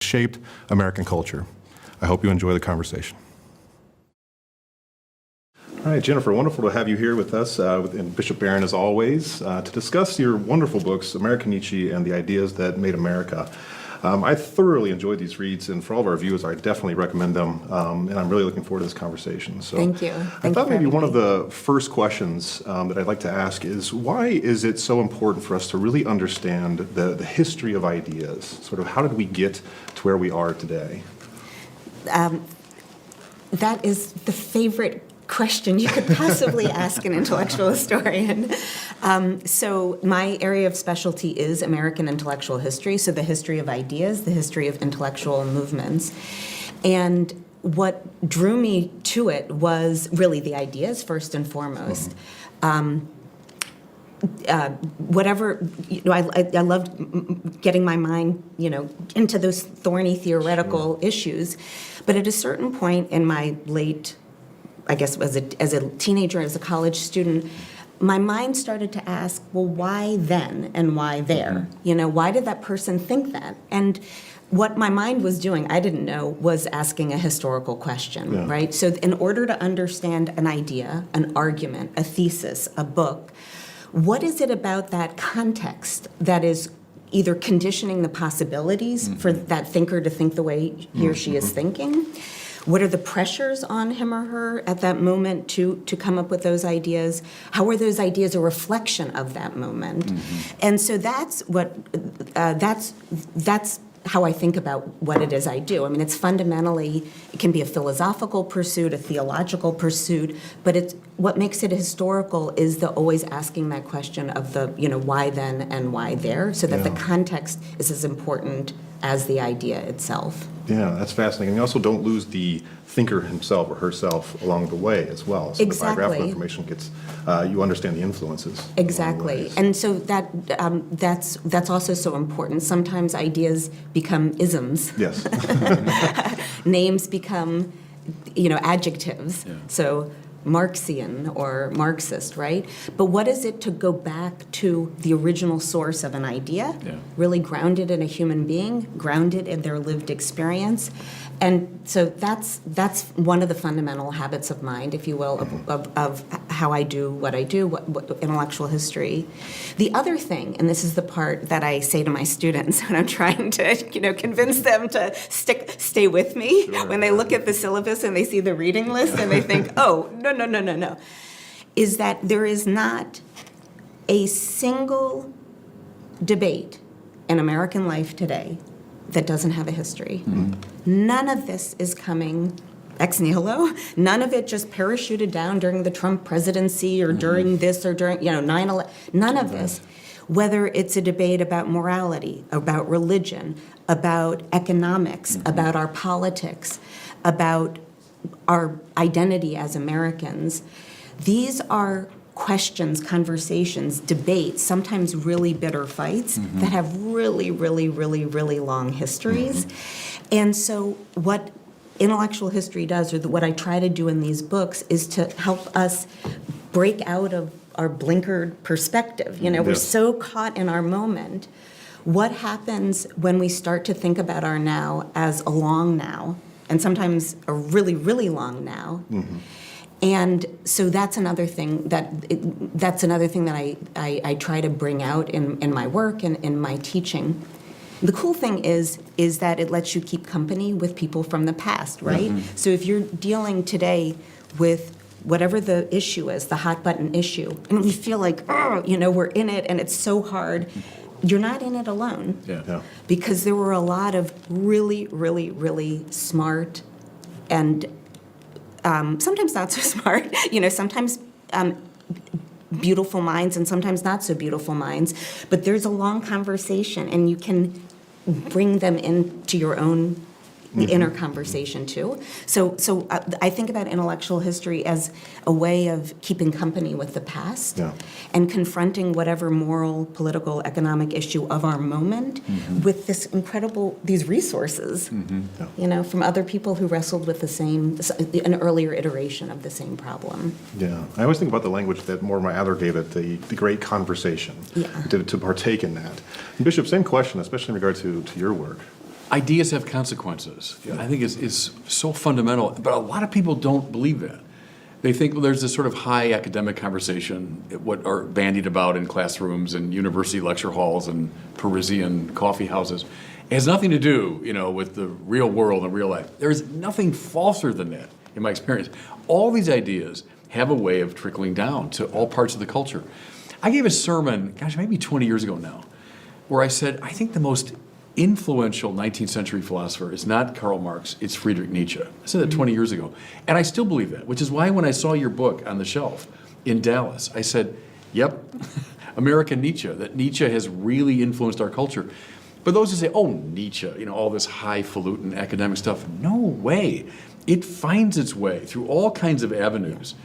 shaped American culture. I hope you enjoy the conversation. All right, Jennifer, wonderful to have you here with us, and Bishop Barron as always, to discuss your wonderful books, American Nietzsche and the Ideas That Made America. I thoroughly enjoyed these reads, and for all of our viewers, I definitely recommend them, and I'm really looking forward to this conversation. So Thank you. I thought maybe one of the first questions that I'd like to ask is, why is it so important for us to really understand the history of ideas? Sort of how did we get to where we are today? That is the favorite question you could possibly ask an intellectual historian. So my area of specialty is American intellectual history, so the history of ideas, the history of intellectual movements. And what drew me to it was really the ideas, first and foremost. Whatever, I loved getting my mind, into those thorny theoretical issues. But at a certain point in my late, I guess as a teenager, as a college student, my mind started to ask, well, why then and why there? Why did that person think that? And what my mind was doing, I didn't know, was asking a historical question, right? So in order to understand an idea, an argument, a thesis, a book, what is it about that context that is either conditioning the possibilities for that thinker to think the way he or she is thinking? What are the pressures on him or her at that moment to come up with those ideas? How are those ideas a reflection of that moment? And so that's what that's how I think about what it is I do. I mean, it's fundamentally, it can be a philosophical pursuit, a theological pursuit, but it's what makes it historical is the always asking that question of the, why then and why there, so that the context is as important as the idea itself. Yeah, that's fascinating. You also don't lose the thinker himself or herself along the way as well. So exactly. The biographical information gets, you understand the influences. Exactly. And so that's also so important. Sometimes ideas become isms. Yes. Names become, adjectives. Yeah. So Marxian or Marxist, right? But what is it to go back to the original source of an idea, really grounded in a human being, grounded in their lived experience? And so that's one of the fundamental habits of mind, if you will, of how I do what I do, what intellectual history. The other thing, and this is the part that I say to my students when I'm trying to, convince them to stay with me, when they look at the syllabus and they see the reading list and they think, oh, no, is that there is not a single debate in American life today that doesn't have a history. None of this is coming ex nihilo. None of it just parachuted down during the Trump presidency or during this or during, 9/11. None of this. Whether it's a debate about morality, about religion, about economics, about our politics, about our identity as Americans, these are questions, conversations, debates, sometimes really bitter fights that have really, really, really, really long histories. And so what intellectual history does, or what I try to do in these books, is to help us break out of our blinkered perspective. We're so caught in our moment. What happens when we start to think about our now as a long now, and sometimes a really, really long now? And so that's another thing that I try to bring out in my work and in my teaching. The cool thing is that it lets you keep company with people from the past, right? So if you're dealing today with whatever the issue is, the hot button issue, and we feel like, we're in it and it's so hard, you're not in it alone. Because there were a lot of really, really, really smart and sometimes not so smart, sometimes beautiful minds and sometimes not so beautiful minds. But there's a long conversation, and you can bring them into your own inner conversation too. So I think about intellectual history as a way of keeping company with the past and confronting whatever moral, political, economic issue of our moment with these resources, from other people who wrestled with an earlier iteration of the same problem. Yeah, I always think about the language that Mortimer Adler gave it, the great conversation, to partake in that. And Bishop, same question, especially in regard to your work. ideas have consequences. I think is so fundamental, but a lot of people don't believe that. They think, well, there's this sort of high academic conversation, what are bandied about in classrooms and university lecture halls and Parisian coffee houses. It has nothing to do, with the real world and real life. There's nothing falser than that, in my experience. All these ideas have a way of trickling down to all parts of the culture. I gave a sermon, maybe 20 years ago now, where I said, I think the most influential 19th century philosopher is not Karl Marx, it's Friedrich Nietzsche. I said that 20 years ago. And I still believe that, which is why when I saw your book on the shelf in Dallas, I said, yep, American Nietzsche, that Nietzsche has really influenced our culture. But those who say, oh, Nietzsche, all this highfalutin academic stuff, no way. It finds its way through all kinds of avenues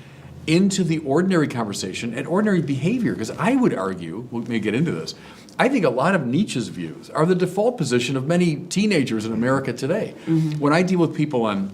into the ordinary conversation and ordinary behavior. Because I would argue, we may get into this, I think a lot of Nietzsche's views are the default position of many teenagers in America today. When I deal with people on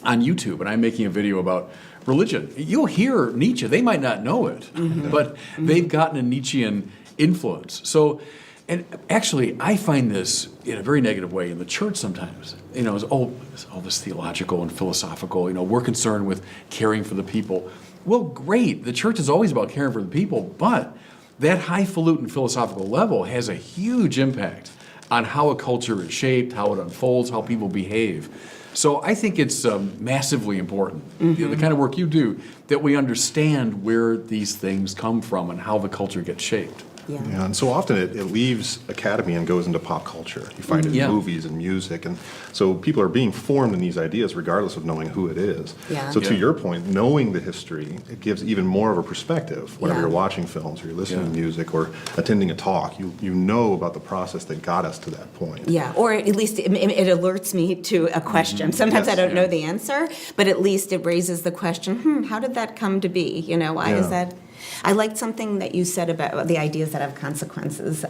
YouTube and I'm making a video about religion, you'll hear Nietzsche. They might not know it, but they've gotten a Nietzschean influence. So, and actually, I find this in a very negative way in the church sometimes. It's all this theological and philosophical, we're concerned with caring for the people. Well, great. The church is always about caring for the people, but that highfalutin philosophical level has a huge impact on how a culture is shaped, how it unfolds, how people behave. So I think it's massively important, the kind of work you do, that we understand where these things come from and how the culture gets shaped. Yeah. Yeah, and so often it leaves academy and goes into pop culture. You find it in movies and music, and so people are being formed in these ideas regardless of knowing who it is. Yeah. So to your point, knowing the history, it gives even more of a perspective whenever you're watching films or you're listening to music or attending a talk. You know about the process that got us to that point. Yeah, or at least it alerts me to a question. Sometimes I don't know the answer, but at least it raises the question, how did that come to be? Why is that? I liked something that you said about the ideas that have consequences.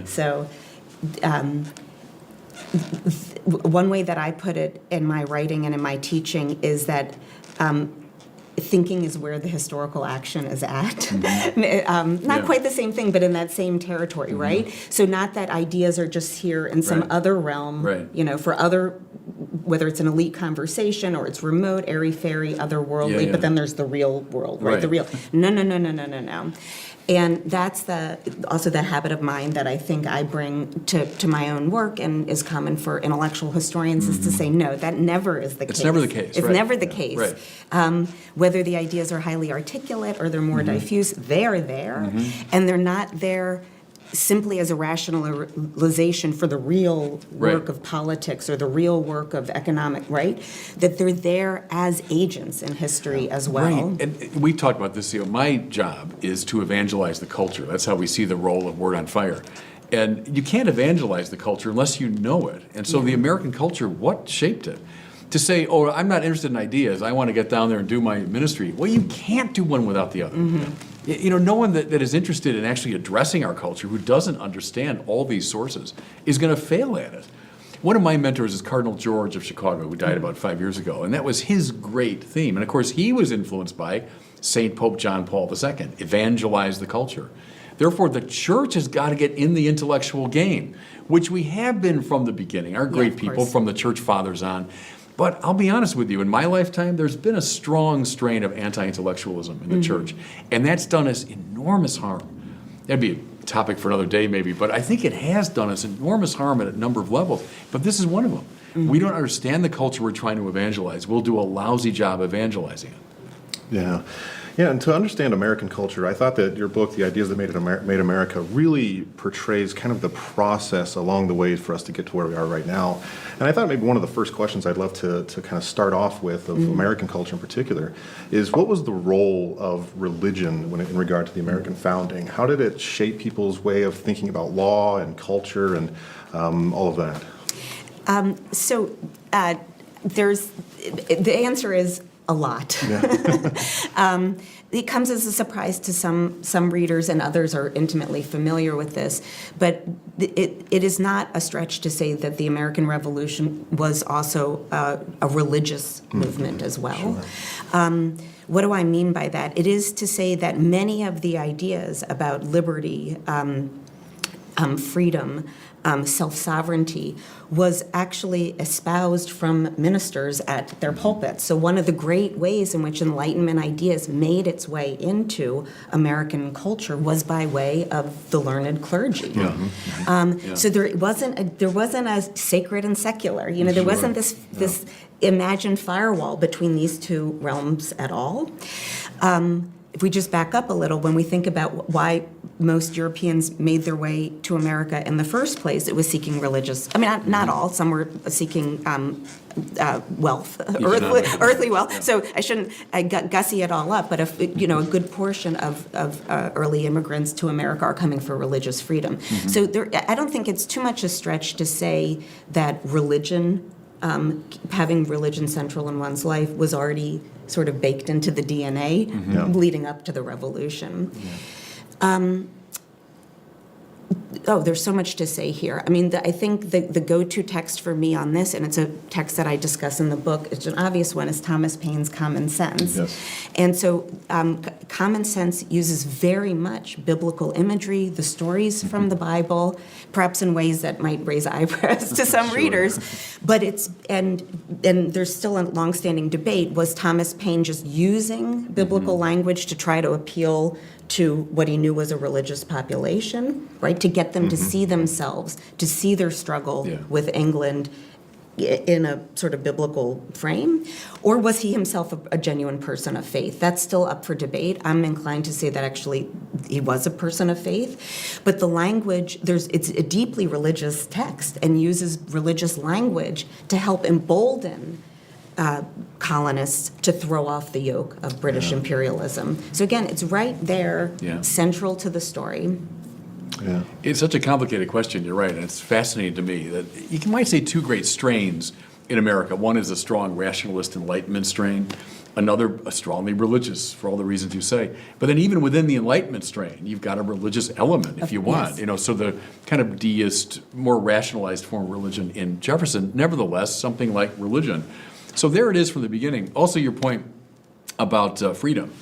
So one way that I put it in my writing and in my teaching is that thinking is where the historical action is at. Not quite the same thing, but in that same territory, right? So not that ideas are just here in some other realm, for other, whether it's an elite conversation or it's remote, airy-fairy, otherworldly, but then there's the real world, right? The real, no. And that's also the habit of mind that I think I bring to my own work and is common for intellectual historians is to say, no, that never is the case. It's never the case. It's never the case. Right. Whether the ideas are highly articulate or they're more diffuse, they're there. And they're not there simply as a rationalization for the real work of politics or the real work of economic, right? That they're there as agents in history as well. Right, and we talked about this, my job is to evangelize the culture. That's how we see the role of Word on Fire. And you can't evangelize the culture unless you know it. And so the American culture, what shaped it? To say, oh, I'm not interested in ideas, I want to get down there and do my ministry. Well, you can't do one without the other. No one that is interested in actually addressing our culture, who doesn't understand all these sources, is going to fail at it. One of my mentors is Cardinal George of Chicago, who died about 5 years ago, and that was his great theme. And of course, he was influenced by St. Pope John Paul II, evangelize the culture. Therefore, the church has got to get in the intellectual game, which we have been from the beginning, our great people from the church fathers on. But I'll be honest with you, in my lifetime, there's been a strong strain of anti-intellectualism in the church, and that's done us enormous harm. That'd be a topic for another day maybe, but I think it has done us enormous harm at a number of levels. But this is one of them. We don't understand the culture we're trying to evangelize. We'll do a lousy job evangelizing it. Yeah. Yeah, and to understand American culture, I thought that your book, The Ideas That Made America, really portrays kind of the process along the way for us to get to where we are right now. And I thought maybe one of the first questions I'd love to kind of start off with of American culture in particular is what was the role of religion in regard to the American founding? How did it shape people's way of thinking about law and culture and all of that? The answer is a lot. Yeah. It comes as a surprise to some readers, and others are intimately familiar with this. But it is not a stretch to say that the American Revolution was also a religious movement as well. Sure. What do I mean by that? It is to say that many of the ideas about liberty, freedom, self-sovereignty, was actually espoused from ministers at their pulpits. So one of the great ways in which Enlightenment ideas made its way into American culture was by way of the learned clergy. So there wasn't a sacred and secular. There wasn't this imagined firewall between these two realms at all. If we just back up a little, when we think about why most Europeans made their way to America in the first place, it was seeking religious, not all, some were seeking wealth, earthly wealth. So I gussy it all up, but a good portion of early immigrants to America are coming for religious freedom. So I don't think it's too much a stretch to say that religion, having religion central in one's life, was already sort of baked into the DNA leading up to the revolution. There's so much to say here. I think the go-to text for me on this, and it's a text that I discuss in the book, it's an obvious one, is Thomas Paine's Common Sense. Yes. And so Common Sense uses very much biblical imagery, the stories from the Bible, perhaps in ways that might raise eyebrows to some readers, but and there's still a longstanding debate, was Thomas Paine just using biblical language to try to appeal to what he knew was a religious population, right? To get them to see themselves, to see their struggle with England in a sort of biblical frame? Or was he himself a genuine person of faith? That's still up for debate. I'm inclined to say that actually he was a person of faith. But the language, it's a deeply religious text and uses religious language to help embolden colonists to throw off the yoke of British imperialism. So again, it's right there, central to the story. Yeah. It's such a complicated question, you're right, and it's fascinating to me that you might say two great strains in America. One is a strong rationalist Enlightenment strain, another a strongly religious, for all the reasons you say. But then even within the Enlightenment strain, you've got a religious element, if you want. So the kind of deist, more rationalized form of religion in Jefferson, nevertheless, something like religion. So there it is from the beginning. Also, your point about freedom.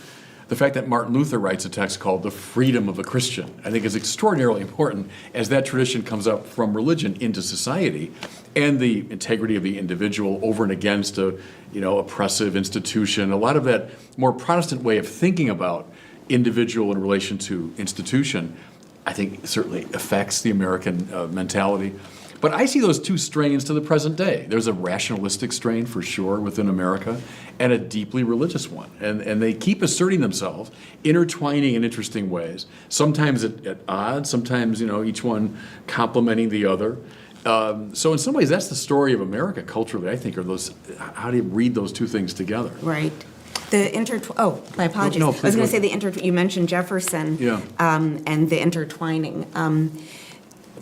The fact that Martin Luther writes a text called The Freedom of a Christian, I think is extraordinarily important as that tradition comes up from religion into society and the integrity of the individual over and against a oppressive institution. A lot of that more Protestant way of thinking about individual in relation to institution, I think certainly affects the American mentality. But I see those two strains to the present day. There's a rationalistic strain for sure within America and a deeply religious one. And they keep asserting themselves, intertwining in interesting ways, sometimes at odds, sometimes each one complementing the other. So in some ways, that's the story of America culturally, I think, are those, how do you read those two things together? Right. My apologies. No, I was going to say you mentioned Jefferson and the intertwining.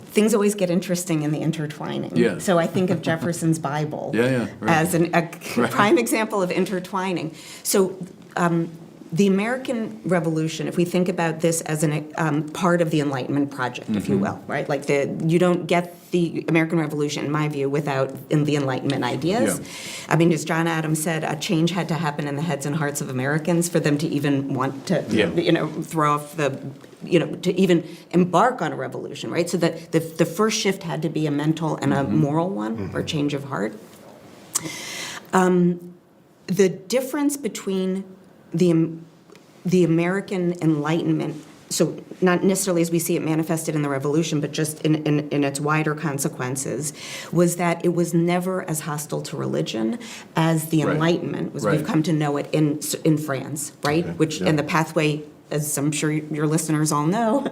Things always get interesting in the intertwining. Yeah. So I think of Jefferson's Bible right. as a prime example of intertwining. So the American Revolution, if we think about this as part of the Enlightenment project, if you will, right? Like you don't get the American Revolution, in my view, without the Enlightenment ideas. Yeah. As John Adams said, a change had to happen in the heads and hearts of Americans for them to even want to, throw off to even embark on a revolution, right? So that the first shift had to be a mental and a moral one, or change of heart. The difference between the American Enlightenment, so not necessarily as we see it manifested in the Revolution, but just in its wider consequences, was that it was never as hostile to religion as the Enlightenment was. We've come to know it in France, right? Okay. And the pathway, as I'm sure your listeners all know,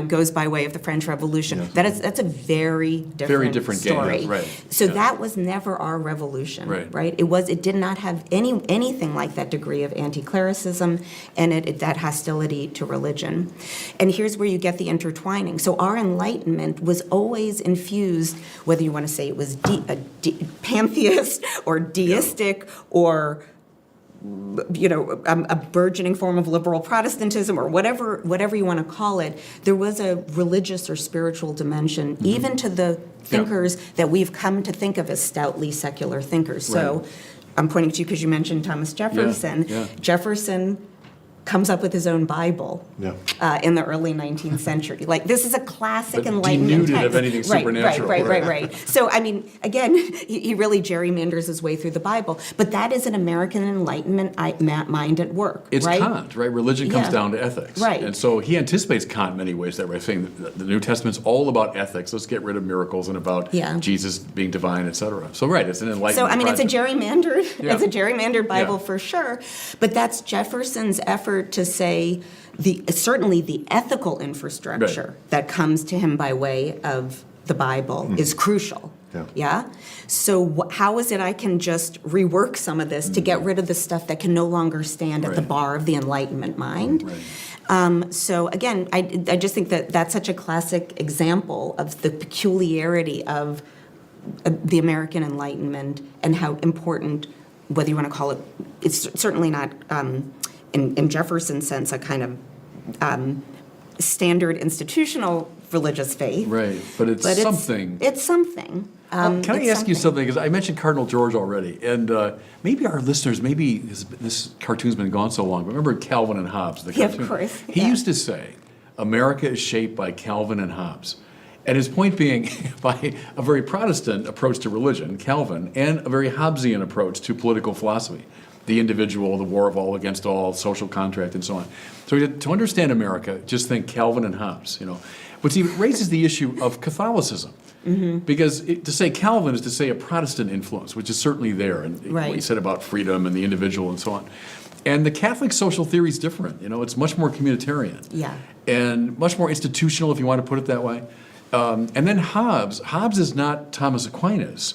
goes by way of the French Revolution. Yeah. That's a very different game, story. yeah, right. So that was never our revolution, right? It did not have anything like that degree of anti-clericism and that hostility to religion. And here's where you get the intertwining. So our Enlightenment was always infused, whether you want to say it was pantheist or deistic or a burgeoning form of liberal Protestantism or whatever you want to call it, there was a religious or spiritual dimension, even to the thinkers that we've come to think of as stoutly secular thinkers. So I'm pointing to you because you mentioned Thomas Jefferson. Yeah. Jefferson comes up with his own Bible in the early 19th century. Like, this is a classic But Enlightenment denuded text. of anything supernatural. Right. So, I mean, again, he really gerrymanders his way through the Bible. But that is an American Enlightenment mind at work, It's right? Kant, right? Religion comes Yeah. down to ethics. Right. And so he anticipates Kant in many ways that way, saying that the New Testament's all about ethics. Let's get rid of miracles and about Jesus being divine, et cetera. So, right, it's an Enlightenment So, I mean, project. it's a gerrymandered Bible Yeah. for sure. But that's Jefferson's effort to say certainly the ethical infrastructure that comes to him by way of the Bible is crucial. Yeah. So how is it I can just rework some of this to get rid of the stuff that can no longer stand at the bar of the Enlightenment mind? So again, I just think that that's such a classic example of the peculiarity of the American Enlightenment and how important, whether you want to call it, it's certainly not in Jefferson's sense a kind of standard institutional religious faith. Right, but it's something. It's something. Can I ask you something? Because I mentioned Cardinal George already, and maybe our listeners, maybe this cartoon's been gone so long, but remember Calvin and Hobbes, the cartoon? Yeah, of course. He used to say, America is shaped by Calvin and Hobbes. And his point being, by a very Protestant approach to religion, Calvin, and a very Hobbesian approach to political philosophy, the individual, the war of all against all, social contract, and so on. So to understand America, just think Calvin and Hobbes, But it raises the issue of Catholicism. Because to say Calvin is to say a Protestant influence, which is certainly there, and what he said about freedom and the individual and so on. And the Catholic social theory is different. It's much more communitarian. Yeah. And much more institutional, if you want to put it that way. And then Hobbes is not Thomas Aquinas.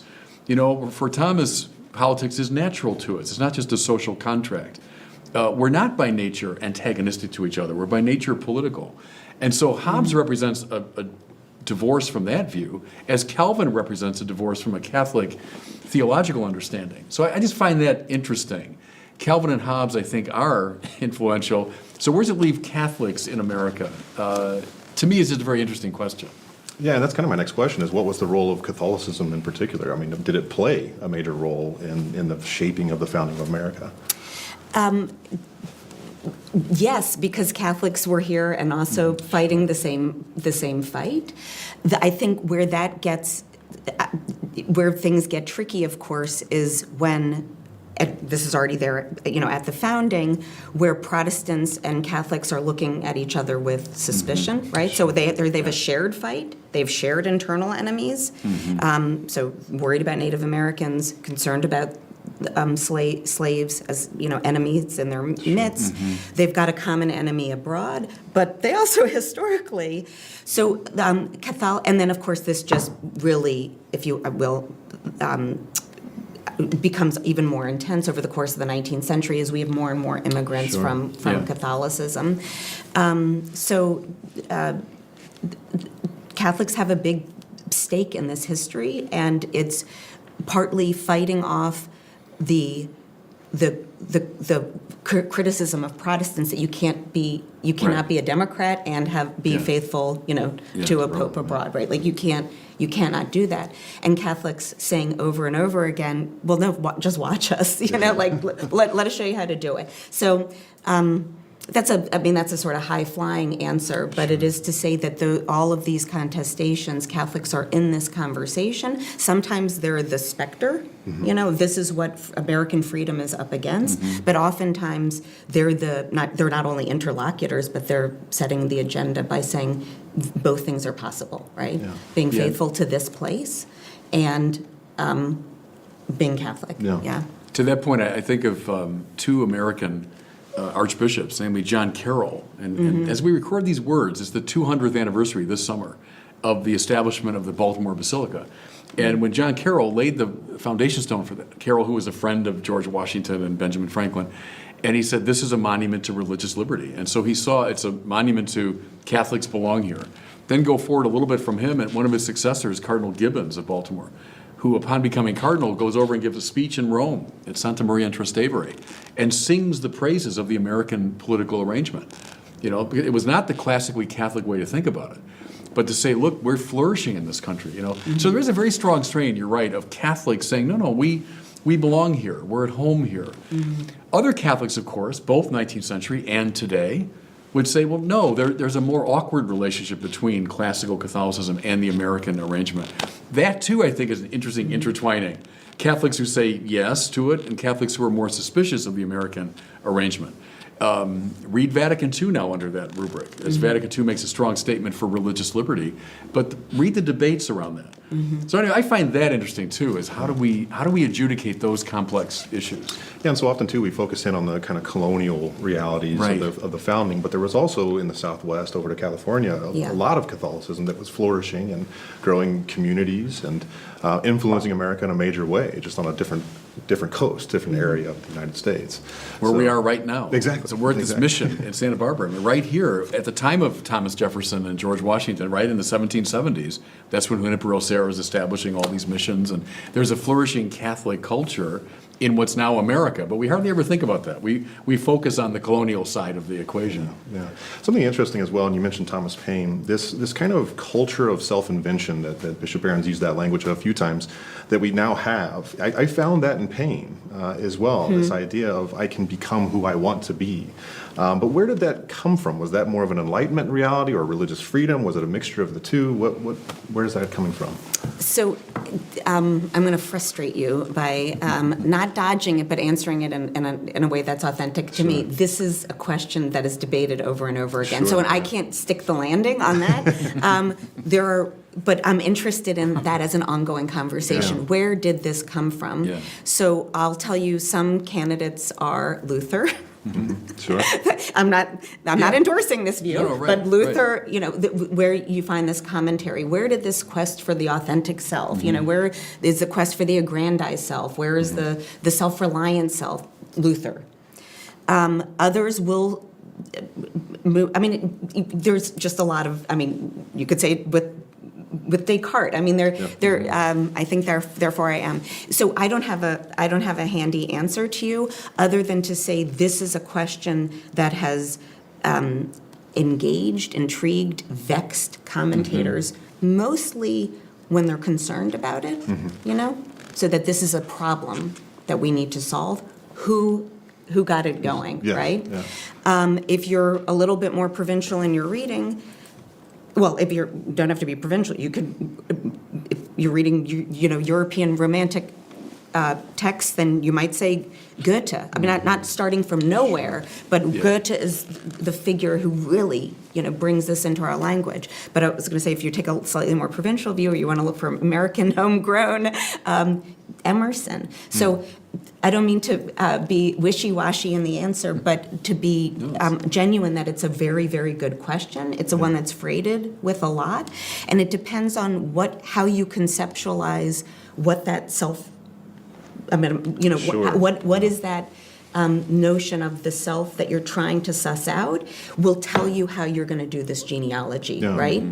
For Thomas, politics is natural to us. It's not just a social contract. We're not by nature antagonistic to each other. We're by nature political. And so Hobbes represents a divorce from that view, as Calvin represents a divorce from a Catholic theological understanding. So I just find that interesting. Calvin and Hobbes, I think, are influential. So where does it leave Catholics in America? To me, it's just a very interesting question. Yeah, and that's kind of my next question is what was the role of Catholicism in particular? I mean, did it play a major role in the shaping of the founding of America? Yes, because Catholics were here and also fighting the same fight. I think where things get tricky, of course, is when this is already there, at the founding, where Protestants and Catholics are looking at each other with suspicion, right? So they have a shared fight. They've shared internal enemies. So worried about Native Americans, concerned about slaves as enemies in their midst. They've got a common enemy abroad, but they also historically. So and then of course this just really, if you will. Becomes even more intense over the course of the 19th century as we have more and more immigrants from Catholicism. Catholics have a big stake in this history, and it's partly fighting off the criticism of Protestants that you cannot be a Democrat and be faithful, to a pope abroad, right? Like you cannot do that. And Catholics saying over and over again, well, no, just watch us, let us show you how to do it. So that's a sort of high-flying answer, but it is to say that all of these contestations, Catholics are in this conversation. Sometimes they're the specter, this is what American freedom is up against, but oftentimes they're not only interlocutors, but they're setting the agenda by saying both things are possible, right? Yeah. Being faithful to this place and being Catholic. Yeah. To that point, I think of two American archbishops, namely John Carroll. And as we record these words, it's the 200th anniversary this summer of the establishment of the Baltimore Basilica. And when John Carroll laid the foundation stone for that, Carroll, who was a friend of George Washington and Benjamin Franklin, and he said, this is a monument to religious liberty. And so he saw it's a monument to Catholics belong here. Then go forward a little bit from him, and one of his successors, Cardinal Gibbons of Baltimore, who upon becoming cardinal goes over and gives a speech in Rome at Santa Maria in Trastevere and sings the praises of the American political arrangement. It was not the classically Catholic way to think about it, but to say, look, we're flourishing in this country, So there is a very strong strain, you're right, of Catholics saying, no, we We belong here. We're at home here. Other Catholics, of course, both 19th century and today, would say, well, no, there's a more awkward relationship between classical Catholicism and the American arrangement. That, too, I think, is an interesting intertwining. Catholics who say yes to it and Catholics who are more suspicious of the American arrangement. Read Vatican II now under that rubric, as Vatican II makes a strong statement for religious liberty, but read the debates around that. So anyway, I find that interesting too, is how do we adjudicate those complex issues? Yeah, and so often too we focus in on the kind of colonial realities Right. of the founding, but there was also in the Southwest over to California a lot of Catholicism that was flourishing and growing communities and influencing America in a major way, just on a different coast, different area of the United States. Where we are right now. Exactly. So we're at this mission in Santa Barbara. I mean, right here, at the time of Thomas Jefferson and George Washington, right in the 1770s, that's when Junipero Serra was establishing all these missions, and there's a flourishing Catholic culture in what's now America, but we hardly ever think about that. We focus on the colonial side of the equation. Yeah. Something interesting as well, and you mentioned Thomas Paine, this kind of culture of self-invention that Bishop Barron's used that language a few times that we now have. I found that in Paine as well, this idea of I can become who I want to be. But where did that come from? Was that more of an Enlightenment reality or religious freedom? Was it a mixture of the two? Where is that coming from? So I'm going to frustrate you by not dodging it, but answering it in a way that's authentic to me. This is a question that is debated over and over again. So when I can't stick the landing on that, but I'm interested in that as an ongoing conversation. Yeah. Where did this come from? Yeah. So I'll tell you, some candidates are Luther. Sure. I'm not endorsing this view, No, right, but Luther, where you find this commentary, where did this quest for the authentic self, where is the quest for the aggrandized self, where is the self-reliant self? Luther. Others will move, there's just a lot of, you could say with Descartes. I think therefore I am. So I don't have a handy answer to you other than to say this is a question that has engaged, intrigued, vexed commentators mostly when they're concerned about it, so that this is a problem that we need to solve. Who got it going, Yes, right? yeah. If you're a little bit more provincial in your reading, well, if you don't have to be provincial, you could, if you're reading, European Romantic texts, then you might say Goethe. Not starting from nowhere, but Goethe is the figure who really, brings this into our language. But I was going to say, if you take a slightly more provincial view, or you want to look for American homegrown, Emerson. So I don't mean to be wishy-washy in the answer, but to be genuine that it's a very, very good question. It's a one that's freighted with a lot, and it depends on how you conceptualize what that self. Sure. What is that notion of the self that you're trying to suss out will tell you how you're going to do this genealogy, right?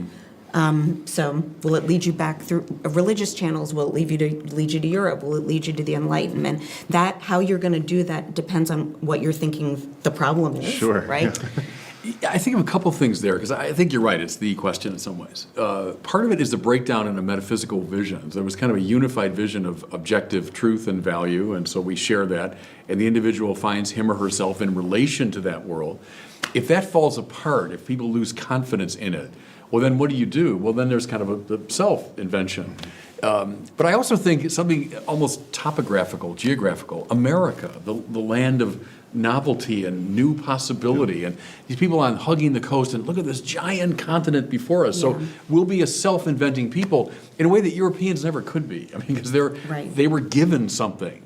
So will it lead you back through religious channels? Will it lead you to Europe? Will it lead you to the Enlightenment? That how you're going to do that depends on what you're thinking the problem is, Sure. right? I think of a couple things there, because I think you're right, it's the question in some ways. Part of it is the breakdown in a metaphysical vision. There was kind of a unified vision of objective truth and value, and so we share that, and the individual finds him or herself in relation to that world. If that falls apart, if people lose confidence in it, well, then what do? Well, then there's kind of a self-invention. But I also think it's something almost topographical, geographical. America, the land of novelty and new possibility, and these people on hugging the coast, and look at this giant continent before us. So we'll be a self-inventing people in a way that Europeans never could be. Because they were given something.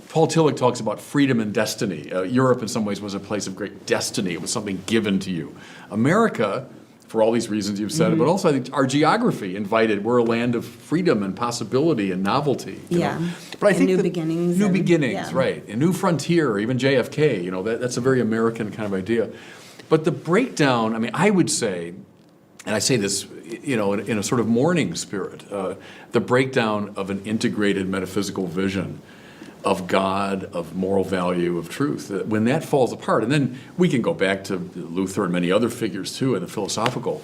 Paul Tillich talks about freedom and destiny. Europe in some ways was a place of great destiny. It was something given to you. America, for all these reasons you've said, but also I think our geography invited. We're a land of freedom and possibility and novelty. You know? But I think new beginnings. New beginnings, right. A new frontier, or even JFK, that's a very American kind of idea. But the breakdown, I would say, and I say this, in a sort of mourning spirit, the breakdown of an integrated metaphysical vision of God, of moral value, of truth. When that falls apart, and then we can go back to Luther and many other figures too in the philosophical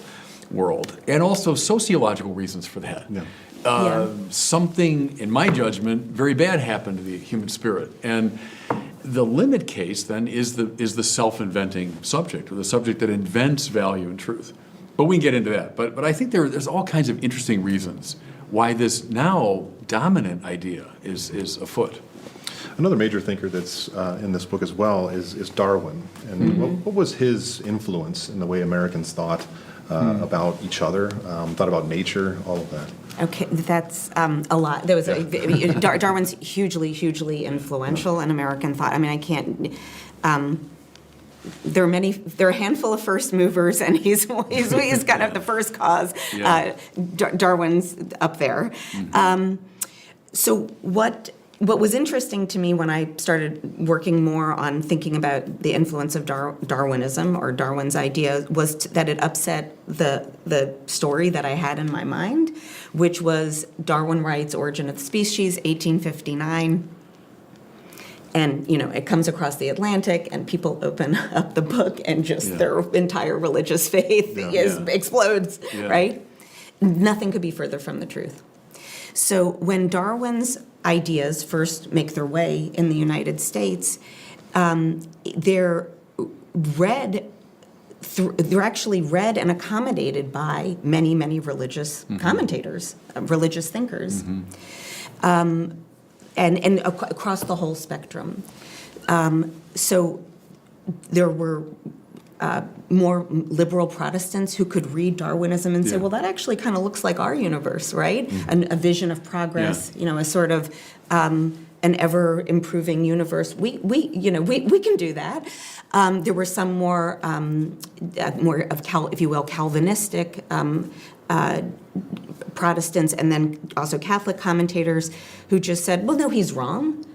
world, and also sociological reasons for that. something, in my judgment, very bad happened to the human spirit. And the limit case then is the self-inventing subject, or the subject that invents value and truth. But we can get into that. But I think there's all kinds of interesting reasons why this now dominant idea is afoot. Another major thinker that's in this book as well is Darwin. And what was his influence in the way Americans thought about each other, thought about nature, all of that? Okay, that's a lot. There was Darwin's hugely influential in American thought. I mean, I can't. There are a handful of first movers, and he's kind of the first cause. Yeah. Darwin's up there. So what was interesting to me when I started working more on thinking about the influence of Darwinism or Darwin's idea was that it upset the story that I had in my mind, which was Darwin writes Origin of the Species, 1859. And, it comes across the Atlantic, and people open up the book, and just their entire religious faith explodes, right? Nothing could be further from the truth. So when Darwin's ideas first make their way in the United States, they're actually read and accommodated by many religious commentators, religious thinkers, and across the whole spectrum. So there were more liberal Protestants who could read Darwinism and say, well, that actually kind of looks like our universe, right? A vision of progress, a sort of an ever-improving universe. We can do that. There were some more of, if you will, Calvinistic Protestants, and then also Catholic commentators who just said, well, no, he's wrong.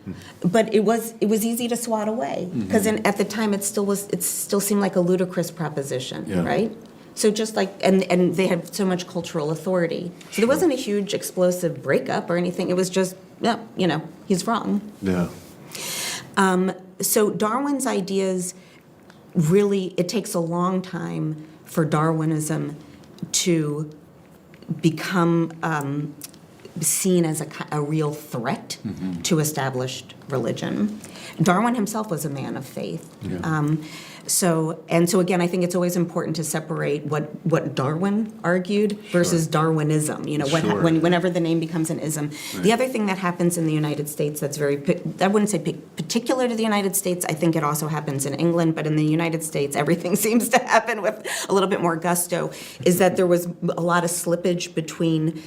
But it was easy to swat away, because at the time it still seemed like a ludicrous proposition, right? So just like, and they had so much cultural authority. So there wasn't a huge explosive breakup or anything. It was just, he's wrong. Yeah. So Darwin's ideas really, it takes a long time for Darwinism to become seen as a real threat to established religion. Darwin himself was a man of faith. So again, I think it's always important to separate what Darwin argued versus Darwinism. Whenever the name becomes an ism. Right. The other thing that happens in the United States that's very, I wouldn't say particular to the United States. I think it also happens in England, but in the United States, everything seems to happen with a little bit more gusto. Is that there was a lot of slippage between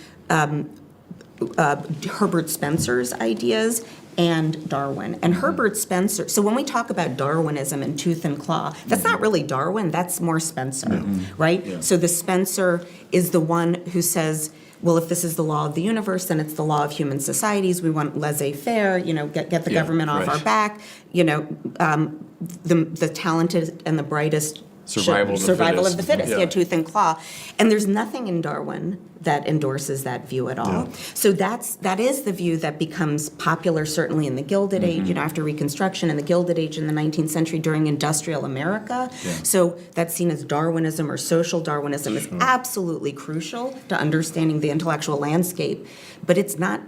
Herbert Spencer's ideas and Darwin. And Herbert Spencer, so when we talk about Darwinism and tooth and claw, that's not really Darwin, that's more Spencer, right? Yeah. So the Spencer is the one who says, well, if this is the law of the universe, then it's the law of human societies. We want laissez-faire, get the government off our back, the talented and the brightest Survival of the fittest, tooth and claw. And there's nothing in Darwin that endorses that view at all. Yeah. So that is the view that becomes popular, certainly in the Gilded Age, after Reconstruction, and the Gilded Age in the 19th century during industrial America. Yeah. So that's seen as Darwinism or social Darwinism is absolutely crucial to understanding the intellectual landscape. But it's not,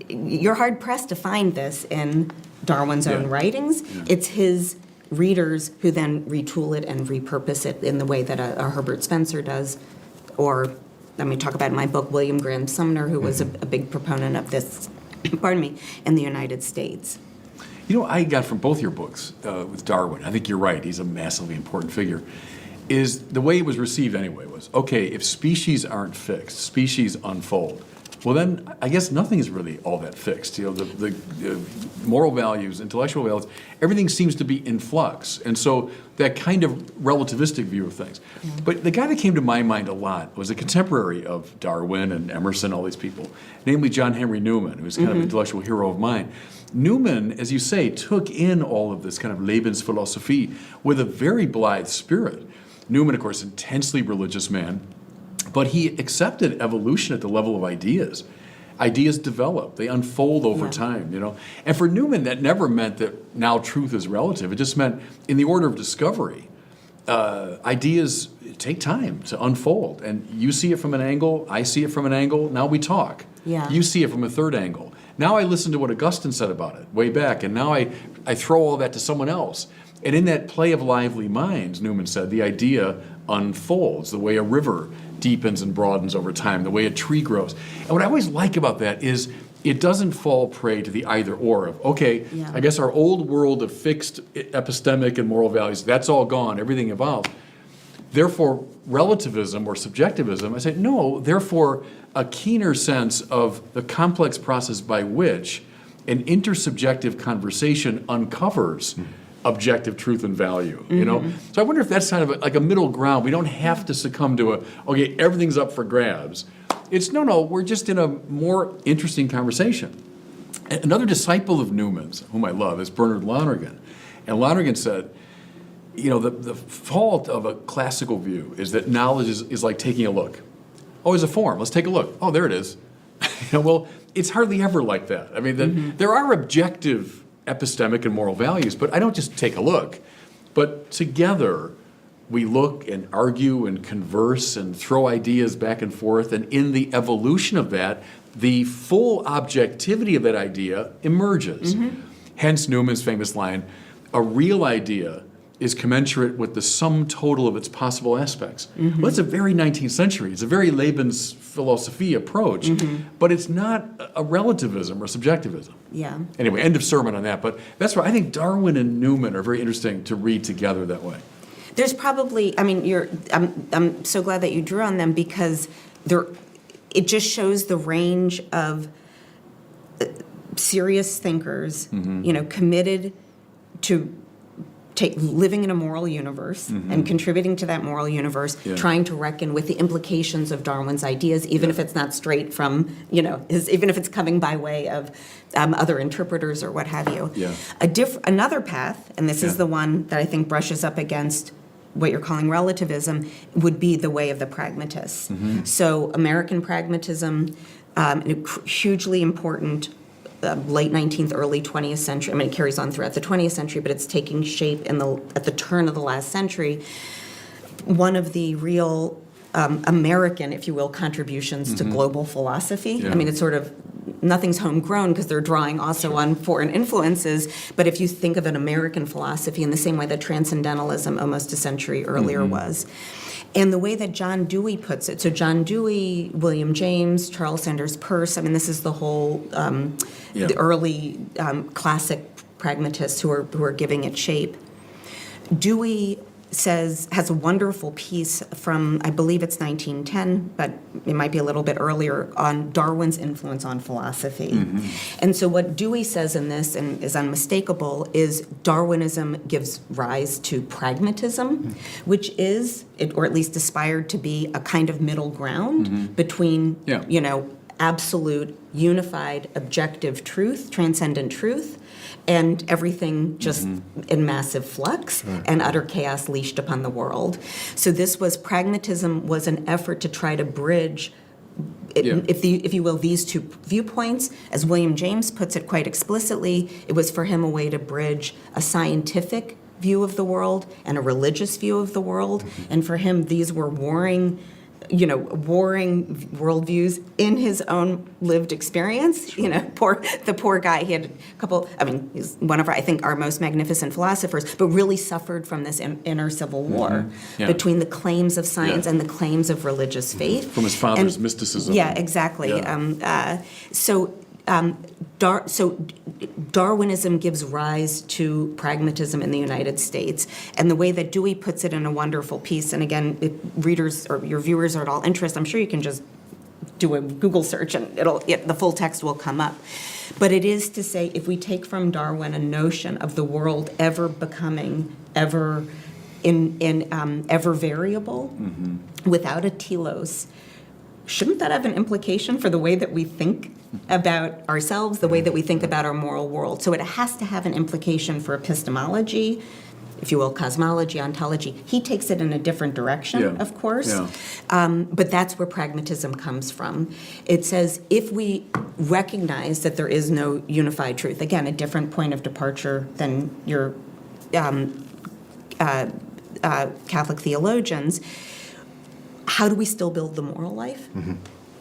you're hard-pressed to find this in Darwin's own writings. Yeah. It's his readers who then retool it and repurpose it in the way that a Herbert Spencer does, or let me talk about in my book, William Graham Sumner, who was a big proponent of this, in the United States. I got from both your books with Darwin, I think you're right, he's a massively important figure, is the way it was received anyway was, okay, if species aren't fixed, species unfold. Well, then I guess nothing is really all that fixed. The moral values, intellectual values, everything seems to be in flux. And so that kind of relativistic view of things. But the guy that came to my mind a lot was a contemporary of Darwin and Emerson, all these people, namely John Henry Newman, who's kind of an intellectual hero of mine. Newman, as you say, took in all of this kind of Lebensphilosophie with a very blithe spirit. Newman, of course, intensely religious man. But he accepted evolution at the level of ideas. Ideas develop, they unfold over time, And for Newman, that never meant that now truth is relative. It just meant in the order of discovery, ideas take time to unfold. And you see it from an angle, I see it from an angle, now we talk. Yeah. You see it from a third angle. Now I listen to what Augustine said about it way back, and now I throw all that to someone else. And in that play of lively minds, Newman said, the idea unfolds, the way a river deepens and broadens over time, the way a tree grows. And what I always like about that is it doesn't fall prey to the either or of, okay, Yeah. I guess our old world of fixed epistemic and moral values, that's all gone, everything evolved. Therefore, relativism or subjectivism, I say, no, therefore, a keener sense of the complex process by which an intersubjective conversation uncovers objective truth and value, you know? So I wonder if that's kind of like a middle ground. We don't have to succumb to okay, everything's up for grabs. It's, no, we're just in a more interesting conversation. Another disciple of Newman's, whom I love, is Bernard Lonergan. And Lonergan said, you know, the fault of a classical view is that knowledge is like taking a look. Oh, it's a form. Let's take a look. Oh, there it is. Well, it's hardly ever like that. I mean, there are objective epistemic and moral values, but I don't just take a look. But together, we look and argue and converse and throw ideas back and forth, and in the evolution of that, the full objectivity of that idea emerges. Hence Newman's famous line, a real idea is commensurate with the sum total of its possible aspects. Well, that's a very 19th century. It's a very Lebens philosophy approach, but it's not a relativism or subjectivism. Yeah. Anyway, end of sermon on that. But that's why I think Darwin and Newman are very interesting to read together that way. There's probably, I mean, I'm so glad that you drew on them because it just shows the range of serious thinkers, you know, committed to living in a moral universe and contributing to that moral universe, trying to reckon with the implications of Darwin's ideas, even if it's not straight from, you know, even if it's coming by way of other interpreters or what have you. Yeah. Another path, and this is the one that I think brushes up against what you're calling relativism, would be the way of the pragmatists. So American pragmatism, hugely important late 19th, early 20th century. I mean, it carries on throughout the 20th century, but it's taking shape at the turn of the last century. One of the real American, if you will, contributions to global philosophy. Yeah. I mean, it's sort of, nothing's homegrown because they're drawing also on foreign influences, but if you think of an American philosophy in the same way that transcendentalism almost a century earlier was. And the way that John Dewey puts it, so John Dewey, William James, Charles Sanders Peirce, I mean, this is the whole, the early classic pragmatists who are giving it shape. Dewey has a wonderful piece from, I believe it's 1910, but it might be a little bit earlier, on Darwin's influence on philosophy. And so what Dewey says in this, and is unmistakable, is Darwinism gives rise to pragmatism, which is, or at least aspired to be, a kind of middle ground between, you know, absolute, unified, objective truth, transcendent truth, and everything just in massive flux and utter chaos leashed upon the world. So pragmatism was an effort to try to bridge, if you will, these two viewpoints. As William James puts it quite explicitly, it was for him a way to bridge a scientific view of the world and a religious view of the world. And for him, these were warring worldviews in his own lived experience. You know, the poor guy, he had a couple, I mean, he's one of our, I think, our most magnificent philosophers, but really suffered from this inner civil war between the claims of science and the claims of religious faith. From his father's mysticism. Yeah, exactly. Yeah. So Darwinism gives rise to pragmatism in the United States. And the way that Dewey puts it in a wonderful piece, and again, if readers or your viewers are at all interested, I'm sure you can just do a Google search and the full text will come up. But it is to say, if we take from Darwin a notion of the world ever becoming ever variable without a telos, shouldn't that have an implication for the way that we think about ourselves, the way that we think about our moral world? So it has to have an implication for epistemology, if you will, cosmology, ontology. He takes it in a different direction, of course, but that's where pragmatism comes from. It says if we recognize that there is no unified truth, again, a different point of departure than your Catholic theologians, how do we still build the moral life?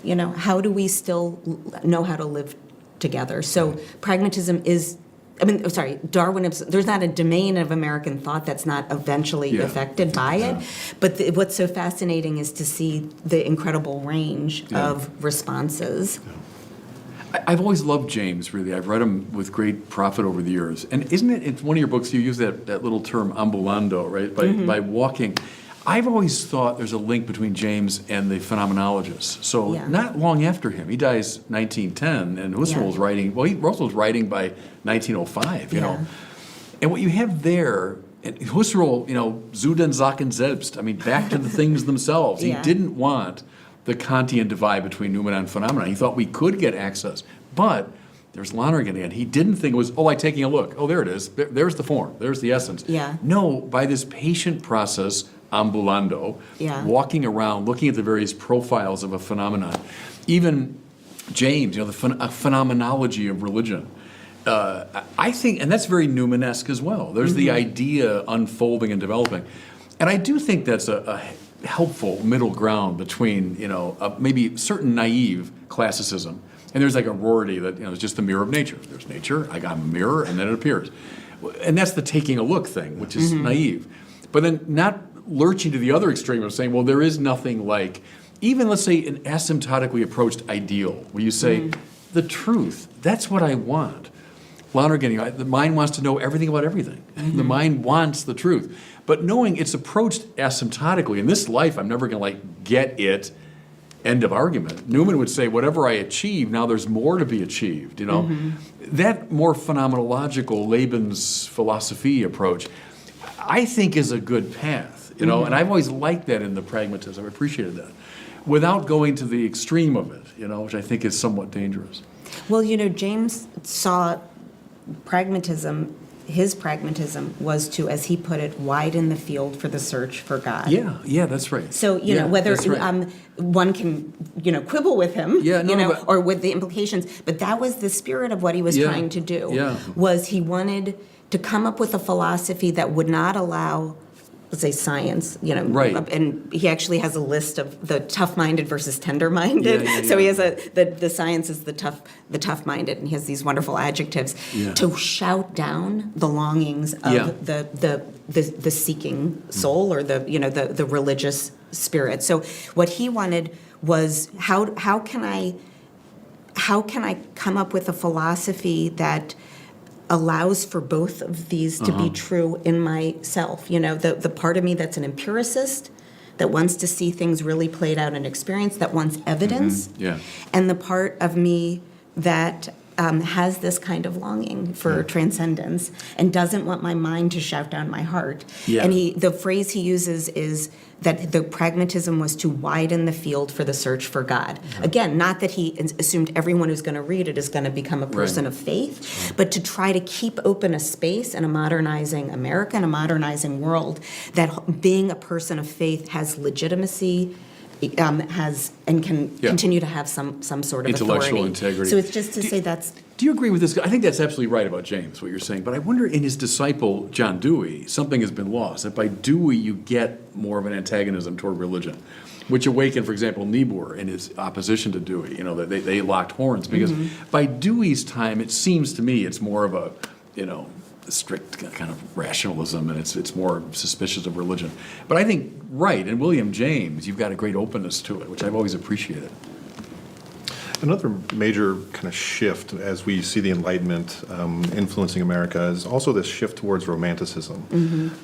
You know, how do we still know how to live together? So pragmatism is, Darwinism, there's not a domain of American thought that's not eventually affected by it. But what's so fascinating is to see the incredible range of responses. I've always loved James, really. I've read him with great profit over the years. And isn't it, in one of your books, you use that little term, ambulando, right? By walking. I've always thought there's a link between James and the phenomenologists. So not long after him, he dies 1910, and Husserl's writing, Russell's writing by 1905, you know. And what you have there, and Husserl, zu den Sachen selbst, back to the things themselves. He didn't want the Kantian divide between noumena and phenomena. He thought we could get access. But there's Lonergan again. He didn't think it was, like taking a look. Oh, there it is. There's the form. There's the essence. No, by this patient process, ambulando, walking around, looking at the various profiles of a phenomenon. Even James, the phenomenology of religion. I think, and that's very Newmanesque as well. There's the idea unfolding and developing. And I do think that's a helpful middle ground between, maybe certain naive classicism. And there's like a rarity that, it's just the mirror of nature. There's nature, I got a mirror, and then it appears. And that's the taking a look thing, which is naive. But then not lurching to the other extreme of saying, well, there is nothing like, even let's say an asymptotically approached ideal, where you say, the truth, that's what I want. Lonergan, the mind wants to know everything about everything. The mind wants the truth. But knowing it's approached asymptotically, in this life, I'm never going to get it, end of argument. Newman would say, whatever I achieve, now there's more to be achieved, That more phenomenological Laban's philosophy approach, I think is a good path, and I've always liked that in the pragmatism. I've appreciated that. Without going to the extreme of it, which I think is somewhat dangerous. Well, James saw his pragmatism was to, as he put it, widen the field for the search for God. Yeah, that's right. So, whether one can, quibble with him, or with the implications, but that was the spirit of what he was trying to do, was he wanted to come up with a philosophy that would not allow, let's say, science, Right. And he actually has a list of the tough-minded versus tender-minded. So he has the science is the tough-minded, and he has these wonderful adjectives to shout down the longings of the seeking soul, or the religious spirit. So what he wanted was how can I come up with a philosophy that allows for both of these to be true in myself. The part of me that's an empiricist, that wants to see things really played out in experience, that wants evidence, and the part of me that has this kind of longing for transcendence and doesn't want my mind to shout down my heart. And the phrase he uses is that the pragmatism was to widen the field for the search for God. Again, not that he assumed everyone who's going to read it is going to become a person of faith, but to try to keep open a space in a modernizing America and a modernizing world that being a person of faith has legitimacy, has and can continue to have some sort of intellectual authority. integrity. So it's just to say that's. Do you agree with this? I think that's absolutely right about James, what you're saying. But I wonder, in his disciple, John Dewey, something has been lost. That by Dewey, you get more of an antagonism toward religion, which awakened, for example, Niebuhr in his opposition to Dewey. That they locked horns. Because by Dewey's time, it seems to me it's more of a, strict kind of rationalism, and it's more suspicious of religion. But I think, in William James, you've got a great openness to it, which I've always appreciated. Another major kind of shift as we see the Enlightenment influencing America is also this shift towards Romanticism.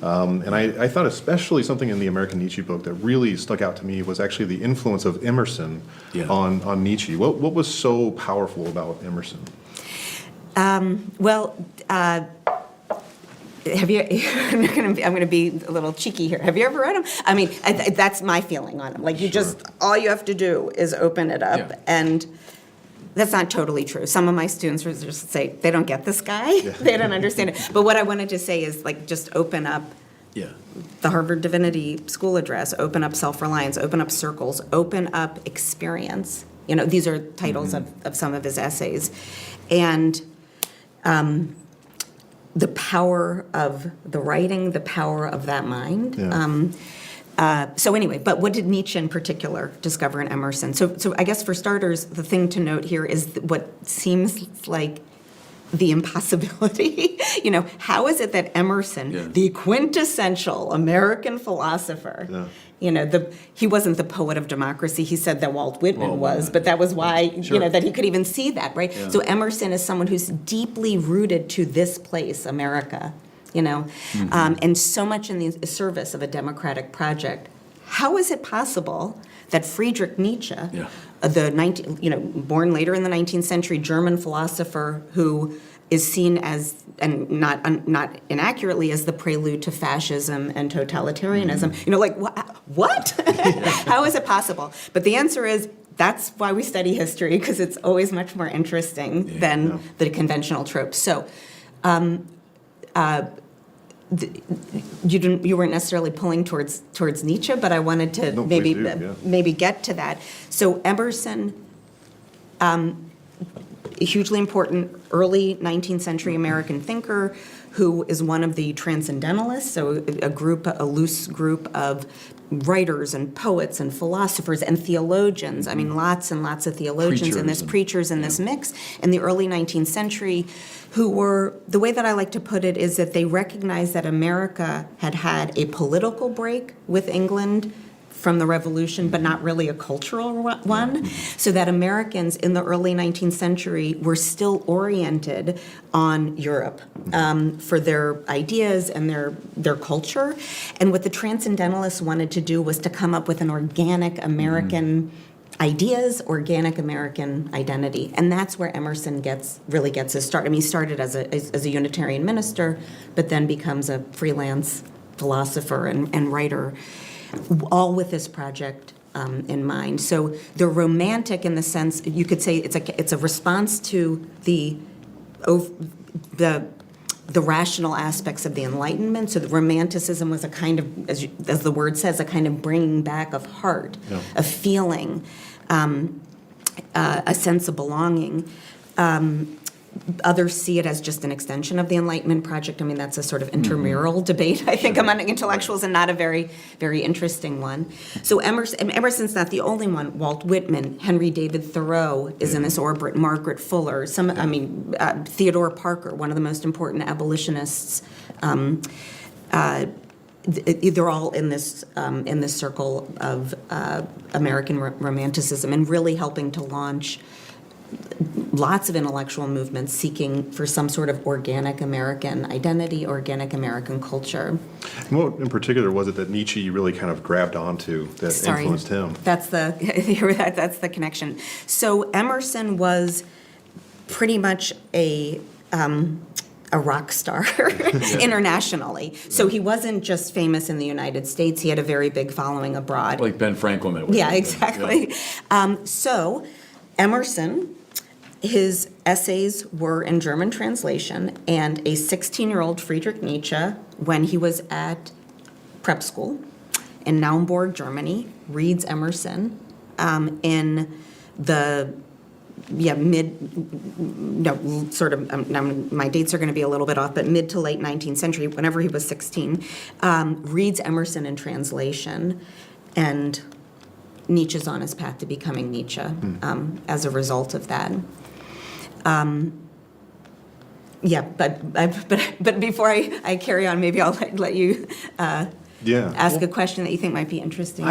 And I thought especially something in the American Nietzsche book that really stuck out to me was actually the influence of Emerson on Nietzsche. What was so powerful about Emerson? Have you? I'm going to be a little cheeky here. Have you ever read him? That's my feeling on him. All you have to do is open it up, and that's not totally true. Some of my students would just say they don't get this guy. They don't understand it. But what I wanted to say is just open up. The Harvard Divinity School address. Open up self-reliance. Open up circles. Open up experience. These are titles of some of his essays, and. The power of the writing, the power of that mind. So anyway, but what did Nietzsche in particular discover in Emerson? So I guess for starters, the thing to note here is what seems like the impossibility. How is it that Emerson, the quintessential American philosopher, he wasn't the poet of democracy. He said that Walt Whitman was, but that was why, that he could even see that, right? Yeah. So Emerson is someone who's deeply rooted to this place, America, and so much in the service of a democratic project. How is it possible that Friedrich Nietzsche, born later in the 19th century German philosopher who is seen as, and not inaccurately, as the prelude to fascism and totalitarianism, what? How is it possible? But the answer is, that's why we study history, because it's always much more interesting than the conventional tropes. So, you weren't necessarily pulling towards Nietzsche, but I wanted to maybe get to that. So Emerson, a hugely important early 19th century American thinker who is one of the transcendentalists, so a loose group of writers and poets and philosophers and theologians. I mean, lots and lots of theologians preachers in this mix in the early 19th century, who were, the way that I like to put it is that they recognized that America had a political break with England from the Revolution, but not really a cultural one, so that Americans in the early 19th century were still oriented on Europe for their ideas and their culture. And what the Transcendentalists wanted to do was to come up with an organic American ideas, organic American identity. And that's where Emerson really gets his start. I mean, he started as a Unitarian minister, but then becomes a freelance philosopher and writer, all with this project in mind. So they're romantic in the sense, you could say it's a response to the rational aspects of the Enlightenment. So the Romanticism was a kind of, as the word says, a kind of bringing back of heart, of feeling, a sense of belonging. Others see it as just an extension of the Enlightenment project. I mean, that's a sort of intramural debate, I think, among intellectuals, and not a very, very interesting one. So Emerson's not the only one. Walt Whitman, Henry David Thoreau is in this orbit, Margaret Fuller, Theodore Parker, one of the most important abolitionists. They're all in this circle of American Romanticism, and really helping to launch lots of intellectual movements seeking for some sort of organic American identity, organic American culture. And what in particular was it that Nietzsche really kind of grabbed onto that influenced him? That's the connection. So Emerson was pretty much a rock star internationally. So he wasn't just famous in the United States. He had a very big following abroad. Like Ben Franklin. Yeah, exactly. So Emerson, his essays were in German translation, and a 16-year-old Friedrich Nietzsche, when he was at prep school in Naumburg, Germany, reads Emerson in the my dates are going to be a little bit off, but mid to late 19th century, whenever he was 16, reads Emerson in translation, and Nietzsche's on his path to becoming Nietzsche as a result of that. But before I carry on, maybe I'll let you ask a question that you think might be interesting.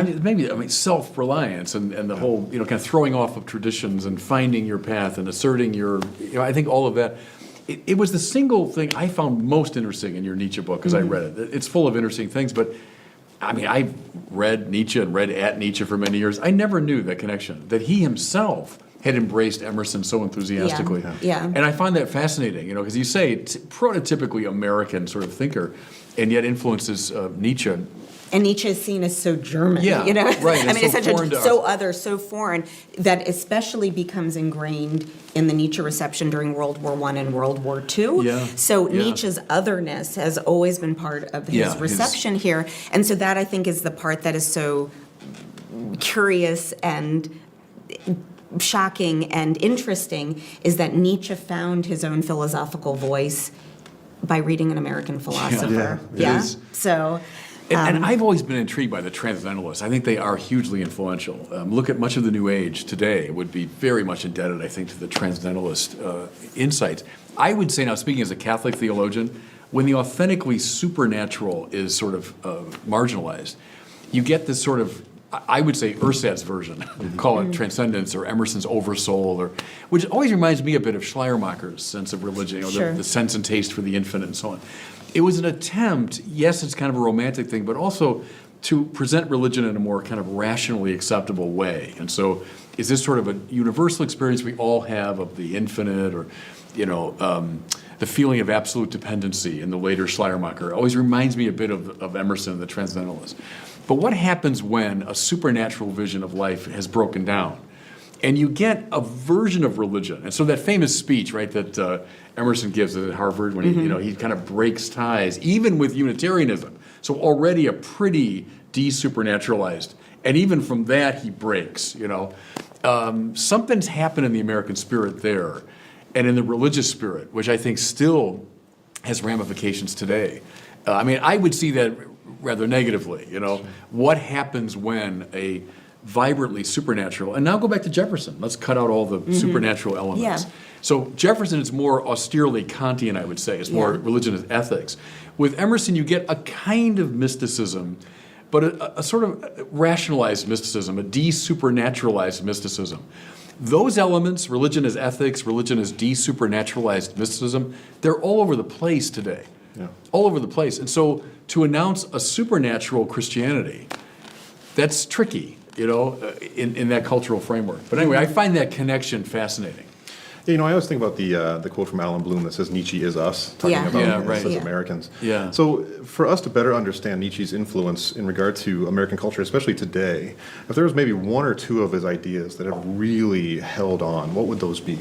Self-reliance and the whole, kind of throwing off of traditions and finding your path and asserting your, I think all of that. It was the single thing I found most interesting in your Nietzsche book, as I read it. It's full of interesting things, but I mean, I've read Nietzsche and read at Nietzsche for many years. I never knew that connection, that he himself had embraced Emerson so enthusiastically. Yeah. And I find that fascinating, because you say prototypically American sort of thinker, and yet influences Nietzsche. And Nietzsche is seen as so German, right. I mean, it's so other, so foreign, that especially becomes ingrained in the Nietzsche reception during World War I and World War II. So Nietzsche's otherness has always been part of his reception here. And so that, I think, is the part that is so curious and shocking and interesting, is that Nietzsche found his own philosophical voice by reading an American philosopher. It is. So... And I've always been intrigued by the transcendentalists. I think they are hugely influential. Look at much of the New Age today would be very much indebted, I think, to the transcendentalist insights. I would say now, speaking as a Catholic theologian, when the authentically supernatural is sort of marginalized, you get this sort of, I would say, Ersatz version, call it transcendence or Emerson's oversoul, which always reminds me a bit of Schleiermacher's sense of religion, Sure. the sense and taste for the infinite and so on. It was an attempt, yes, it's kind of a romantic thing, but also to present religion in a more kind of rationally acceptable way. And so is this sort of a universal experience we all have of the infinite, or, the feeling of absolute dependency in the later Schleiermacher? It always reminds me a bit of Emerson and the Transcendentalists. But what happens when a supernatural vision of life has broken down? And you get a version of religion. And so that famous speech, right, that Emerson gives at Harvard when he kind of breaks ties, even with Unitarianism. So already a pretty de-supernaturalized. And even from that, he breaks, Something's happened in the American spirit there, and in the religious spirit, which I think still has ramifications today. I would see that rather negatively, What happens when a vibrantly supernatural, and now go back to Jefferson. Let's cut out all the supernatural elements. Yeah. So Jefferson is more austerely Kantian, I would say. It's more religion as ethics. With Emerson, you get a kind of mysticism, but a sort of rationalized mysticism, a de-supernaturalized mysticism. Those elements, religion as ethics, religion as de-supernaturalized mysticism, they're all over the place today. Yeah. All over the place. And so to announce a supernatural Christianity, that's tricky, in that cultural framework. But anyway, I find that connection fascinating. I always think about the quote from Alan Bloom that says Nietzsche is us, talking Yeah. about Yeah, us right. as Yeah. Americans. Yeah. So for us to better understand Nietzsche's influence in regard to American culture, especially today, if there was maybe one or two of his ideas that have really held on, what would those be?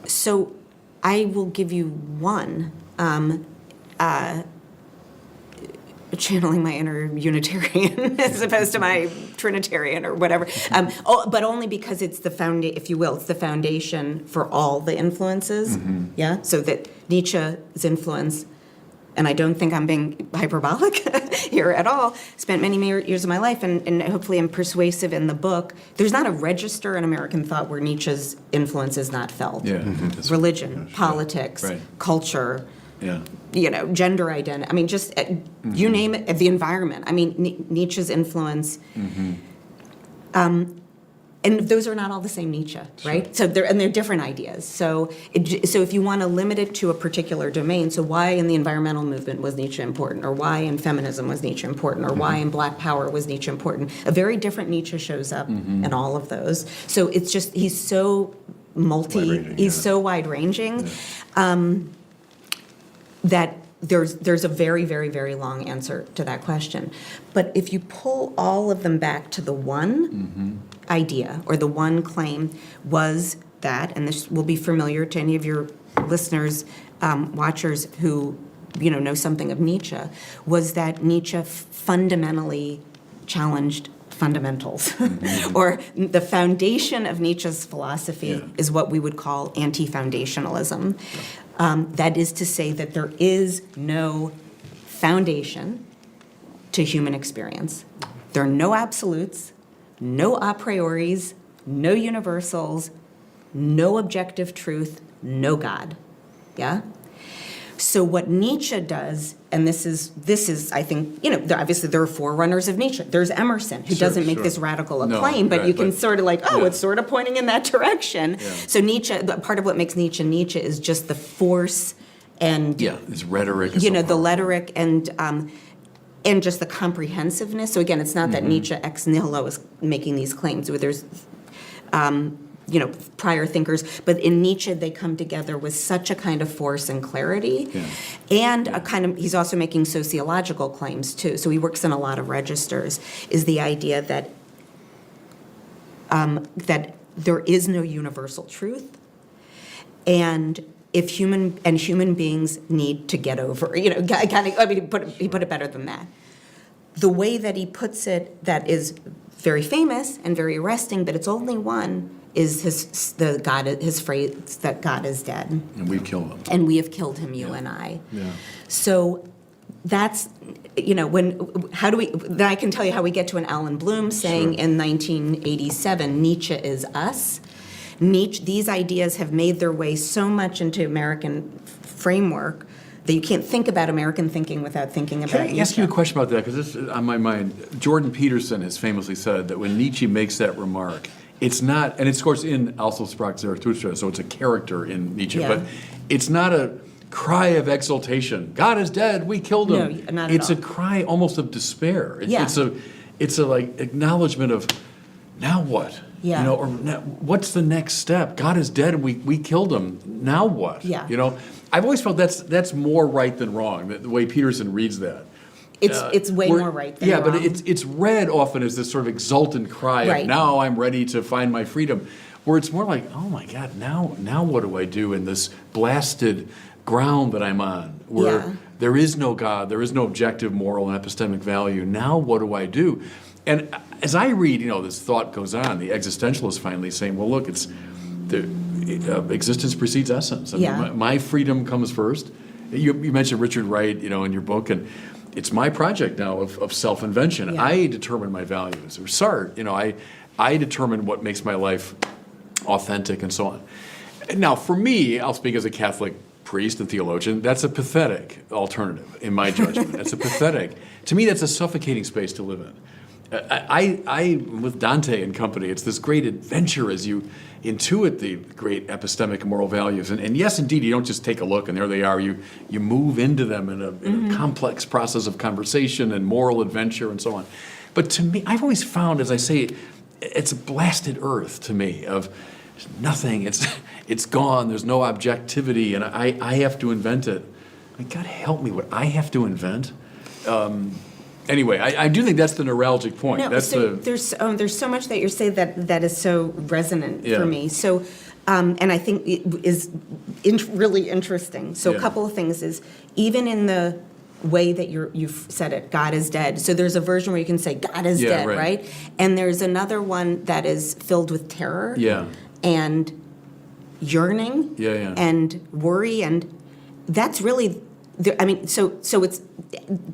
So I will give you one, channeling my inner Unitarian as opposed to my Trinitarian or whatever, but only because it's the if you will, it's the foundation for all the influences. Yeah, so that Nietzsche's influence, and I don't think I'm being hyperbolic here at all, spent many years of my life, and hopefully I'm persuasive in the book. There's not a register in American thought where Nietzsche's influence is not felt. Yeah. Religion, politics, Right. culture, Yeah. gender identity. Just you name it, the environment. Nietzsche's influence. And those are not all the same Nietzsche, right? So they're different ideas. So if you want to limit it to a particular domain, so why in the environmental movement was Nietzsche important, or why in feminism was Nietzsche important, or why in Black Power was Nietzsche important? A very different Nietzsche shows up in all of those. So it's just he's so so wide-ranging. That there's a very, very, very long answer to that question. But if you pull all of them back to the one idea or the one claim, was that, and this will be familiar to any of your listeners, watchers who know something of Nietzsche, was that Nietzsche fundamentally challenged fundamentals. Or the foundation of Nietzsche's philosophy is what we would call anti-foundationalism. That is to say that there is no foundation to human experience. There are no absolutes, no a prioris, no universals, no objective truth, no God. Yeah? So what Nietzsche does, and this is I think, obviously there are forerunners of Nietzsche. There's Emerson, who doesn't make this radical a claim, but you can sort of it's sort of pointing in that direction. Yeah. So Nietzsche, part of what makes Nietzsche is just the force and his rhetoric. The rhetoric and just the comprehensiveness. So again, it's not that Nietzsche ex nihilo is making these claims where there's prior thinkers, but in Nietzsche they come together with such a kind of force and clarity, and a kind of, he's also making sociological claims too, so he works in a lot of registers, is the idea that that there is no universal truth, and if human beings need to get over, he put it better than that. The way that he puts it that is very famous and very arresting, but it's only one, is his phrase that God is dead. And we've killed him. And we have killed him, you and I. Yeah. So that's, then I can tell you how we get to an Alan Bloom saying in 1987, Nietzsche is us. These ideas have made their way so much into American framework that you can't think about American thinking without thinking about Can I ask you a question about that? Because this is on my mind. Jordan Peterson has famously said that when Nietzsche makes that remark, it's not, and it's of course in Also sprach Zarathustra, so it's a character in Nietzsche, but it's not a cry of exultation. God is dead, we killed him. No, not at it's all. a cry almost of despair. Yeah. It's a like acknowledgement of, now what? Yeah. Or now, what's the next step? God is dead and we killed him. Now what? Yeah. I've always felt that's more right than wrong, the way Peterson reads that. It's way more right than wrong. But it's read often as this sort of exultant cry Right. of now I'm ready to find my freedom, where it's more like, oh my God, now what do I do in this blasted ground that I'm on, where there is no God, there is no objective moral and epistemic value. Now what do I do? And as I read, this thought goes on, the existentialist finally saying, well, look, existence precedes essence. I mean, my freedom comes first. You mentioned Richard Wright, in your book, and it's my project now of self-invention. Yeah. I determine my values. Or Sartre, I determine what makes my life authentic and so on. Now, for me, I'll speak as a Catholic priest and theologian, that's a pathetic alternative, in my judgment. To me, that's a suffocating space to live in. I with Dante and company, it's this great adventure as you intuit the great epistemic and moral values. And yes, indeed, you don't just take a look and there they are. You move into them in a complex process of conversation and moral adventure and so on. But to me, I've always found, as I say, it's a blasted earth to me of nothing. It's gone. There's no objectivity, and I have to invent it. God help me, what I have to invent. Anyway, I do think that's the neuralgic point. No, there's so much that you're saying that is so resonant for me. So, and I think it is really interesting. So, a couple of things is even in the way that you've said it, God is dead. So there's a version where you can say God is dead, right? And there's another one that is filled with terror, and yearning, and worry, and that's really. So it's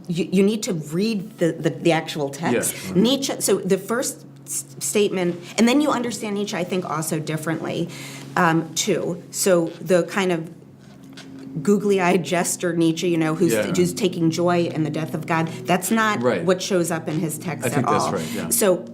you need to read the actual text. Yes. Nietzsche. So the first statement, and then you understand Nietzsche, I think, also differently, too. So the kind of googly-eyed jester Nietzsche, who's taking joy in the death of God. That's not what shows up in his text at all. I think that's right. Yeah. So,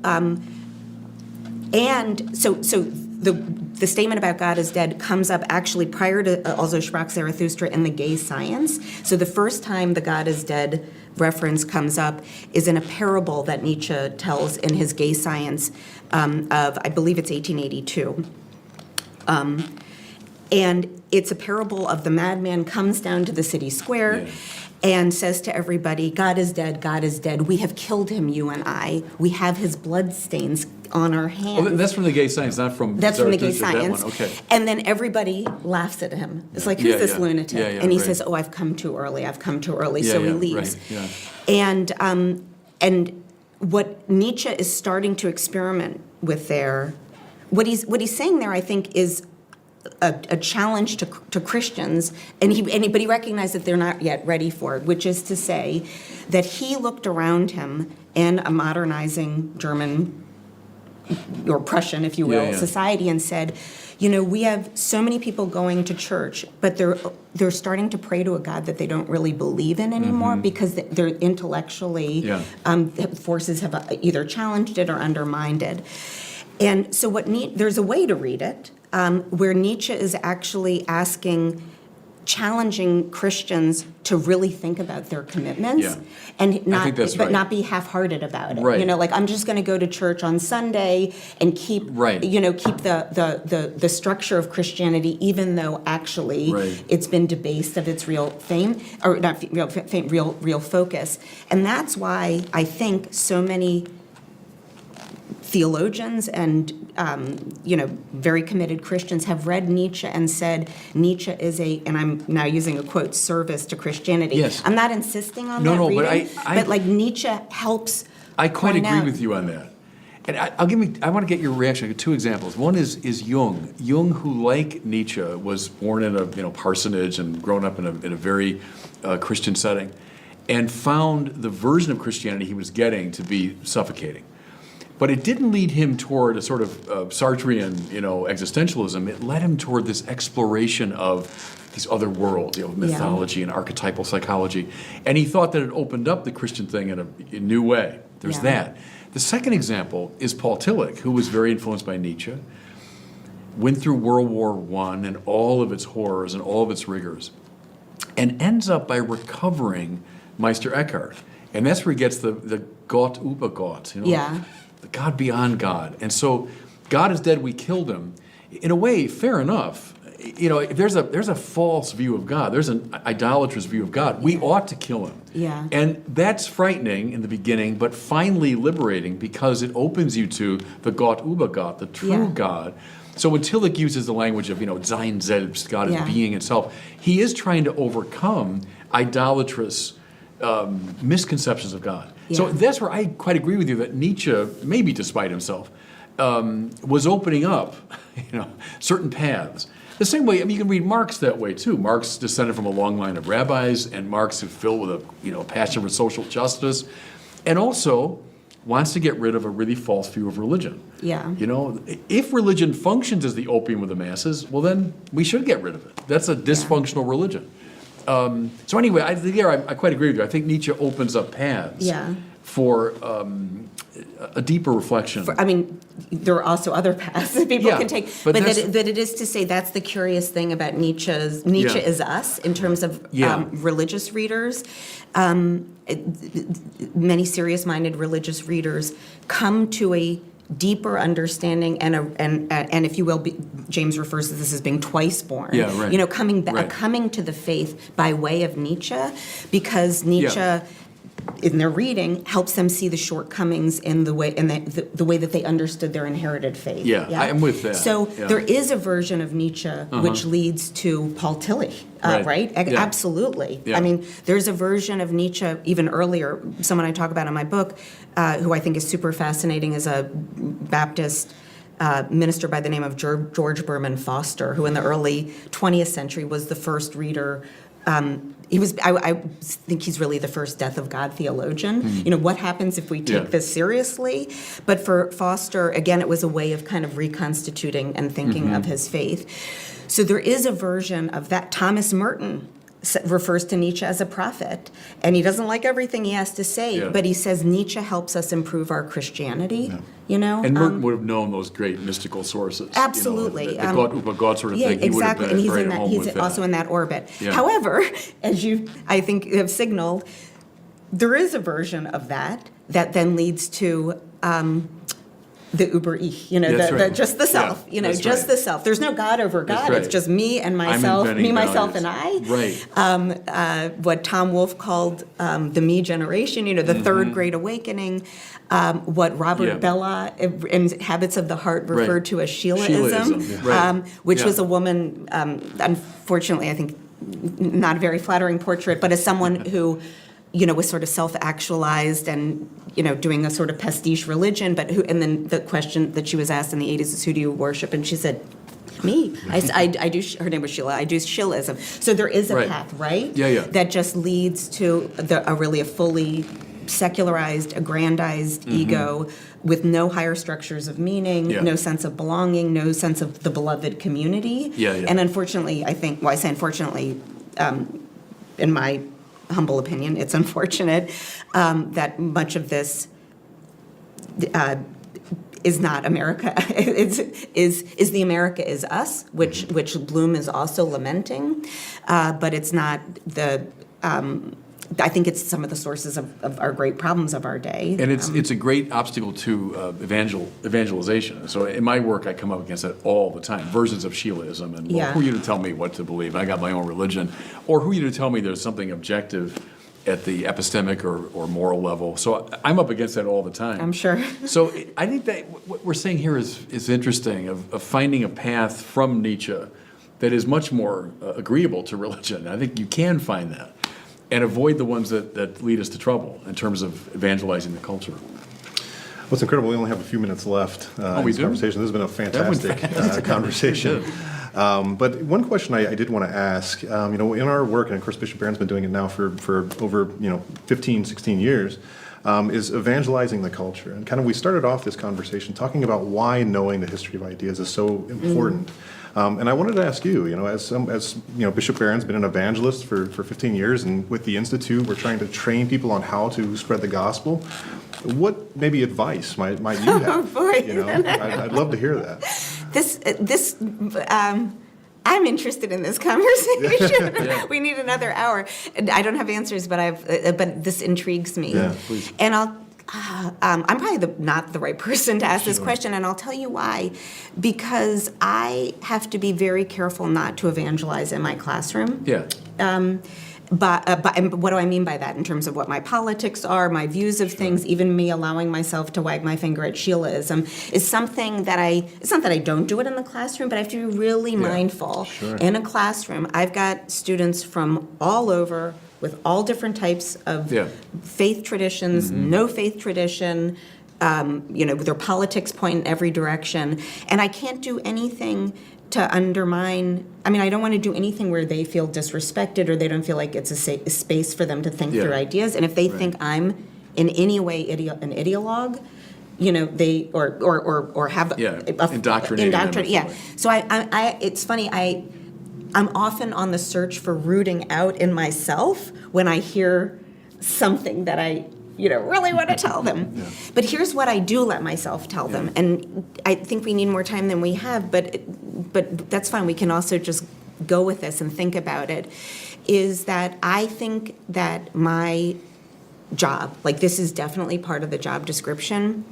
the statement about God is dead comes up actually prior to Also sprach Zarathustra in the Gay Science. So the first time the God is dead reference comes up is in a parable that Nietzsche tells in his Gay Science of, I believe it's 1882. And it's a parable of the madman comes down to the city square and says to everybody, God is dead, we have killed him, you and I. We have his blood stains on our hands. Well, that's from the Gay Science, not from That's from the Gay Zarathustra, that Science. one. Okay. And then everybody laughs at him. It's like, who's this lunatic? And he says, I've come too early, so he leaves. And what Nietzsche is starting to experiment with there, what he's saying there, I think, is a challenge to Christians, but he recognized that they're not yet ready for it, which is to say that he looked around him in a modernizing German or Prussian, if you will, society, and said, we have so many people going to church, but they're starting to pray to a God that they don't really believe in anymore because they're intellectually forces have either challenged it or undermined it. And so there's a way to read it where Nietzsche is actually challenging Christians to really think about their commitments and not be half-hearted about it. Right. Like I'm just going to go to church on Sunday and keep the structure of Christianity, even though actually it's been debased of its real fame, or not real fame, real focus. And that's why I think so many theologians and very committed Christians have read Nietzsche and said Nietzsche is and I'm now using a quote, service to Christianity. Yes. I'm not insisting on that reading, but like Nietzsche helps. I quite point agree out. with you on that. And I want to get your reaction to two examples. One is Jung. Jung, who, like Nietzsche, was born in a parsonage and grown up in a very Christian setting, and found the version of Christianity he was getting to be suffocating. But it didn't lead him toward a sort of Sartrean, existentialism. It led him toward this exploration of these other worlds, mythology and archetypal psychology. And he thought that it opened up the Christian thing in a new way. There's that. The second example is Paul Tillich, who was very influenced by Nietzsche, went through World War I and all of its horrors and all of its rigors, and ends up by recovering Meister Eckhart. And that's where he gets the Gott über Gott, the God beyond God. And so God is dead, we killed him. In a way, fair enough. If there's a false view of God, there's an idolatrous view of God, we ought to kill him. Yeah. And that's frightening in the beginning, but finally liberating because it opens you to the Gott über Gott, the true God. So when Tillich uses the language of, Sein Selbst, God is being itself, he is trying to overcome idolatrous misconceptions of God. Yeah. So that's where I quite agree with you that Nietzsche, maybe despite himself, was opening up, certain paths. The same way, you can read Marx that way too. Marx descended from a long line of rabbis, and Marx is filled with a passion for social justice, and also wants to get rid of a really false view of religion. Yeah. If religion functions as the opium of the masses, well then we should get rid of it. That's a dysfunctional religion. So anyway, I quite agree with you. I think Nietzsche opens up paths for a deeper reflection. There are also other paths that people can take, but that it is to say that's the curious thing about Nietzsche is us in terms of religious readers. Many serious-minded religious readers come to a deeper understanding and if you will, James refers to this as being twice born. Yeah, right. Coming to the faith by way of Nietzsche, because Nietzsche, in their reading, helps them see the shortcomings in the way the way that they understood their inherited faith. Yeah, I'm with that. So there is a version of Nietzsche which leads to Paul Tillich, right? Yeah. Absolutely. Yeah. There's a version of Nietzsche even earlier, someone I talk about in my book, who I think is super fascinating, is a Baptist minister by the name of George Berman Foster, who in the early 20th century was the first reader. I think he's really the first death of God theologian. What happens if we take this seriously? But for Foster, again, it was a way of kind of reconstituting and thinking of his faith. So there is a version of that. Thomas Merton refers to Nietzsche as a prophet, and he doesn't like everything he has to say, but he says Nietzsche helps us improve our Christianity. And Merton would have known those great mystical sources. Absolutely. The God über Gott sort of thing. Exactly. He would have been right at home with he's that. also in that orbit. Yeah. However, as you, I think, have signaled, there is a version of that then leads to the Uber Ich, just the self, the self. There's no God over God. Right. It's just me and myself, myself, and I. Right. What Tom Wolfe called the me generation, the third great awakening. What Robert Bellah in Habits of the Heart referred to as Sheilaism, which was a woman, unfortunately, I think, not a very flattering portrait, but as someone who was sort of self-actualized and, doing a sort of pastiche religion, and then the question that she was asked in the 80s is, who do you worship? And she said, me. I do, her name was Sheila, I do Sheilaism. So there is a path, right? That just leads to a fully secularized, aggrandized ego with no higher structures of meaning, no sense of belonging, no sense of the beloved community. And unfortunately, I say unfortunately, in my humble opinion, it's unfortunate that much of this is not America. is the America is us, which Bloom is also lamenting, but it's not the. I think it's some of the sources of our great problems of our day. And it's a great obstacle to evangelization. So in my work, I come up against that all the time. Versions of Sheilaism. And who are you to tell me what to believe? I got my own religion. Or who are you to tell me there's something objective at the epistemic or moral level? So I'm up against that all the time. I'm sure. So I think that what we're saying here is interesting, of finding a path from Nietzsche that is much more agreeable to religion. I think you can find that. And avoid the ones that lead us to trouble in terms of evangelizing the culture. What's incredible, we only have a few minutes left in we this do? conversation. This has been a That went fantastic conversation. But one question I did want to ask, in our work, and of course Bishop Barron's been doing it now for over 15, 16 years, is evangelizing the culture. And kind of we started off this conversation talking about why knowing the history of ideas is so important. And I wanted to ask you, as Bishop Barron's been an evangelist for 15 years, and with the Institute, we're trying to train people on how to spread the gospel. What maybe advice might you have? Oh, boy. I'd love to hear that. I'm interested in this conversation. We need another hour. I don't have answers, but but this intrigues me. Yeah, please. And I'm probably not the right person to ask this question, and I'll tell you why. Because I have to be very careful not to evangelize in my classroom. Yeah. And what do I mean by that in terms of what my politics are, my views of things, even me allowing myself to wag my finger at Sheilaism is something that it's not that I don't do it in the classroom, but I have to be really mindful. Sure. In a classroom, I've got students from all over with all different types of faith traditions, no faith tradition, their politics point in every direction. And I can't do anything to undermine, I don't want to do anything where they feel disrespected or they don't feel like it's a space for them to think through ideas. And if they think I'm in any way an ideologue, they or have indoctrinated. Yeah. So I it's funny. I'm often on the search for rooting out in myself when I hear something that I really want to tell them. But here's what I do let myself tell them, and I think we need more time than we have, but that's fine. We can also just go with this and think about it, is that I think that my job, like this is definitely part of the job description,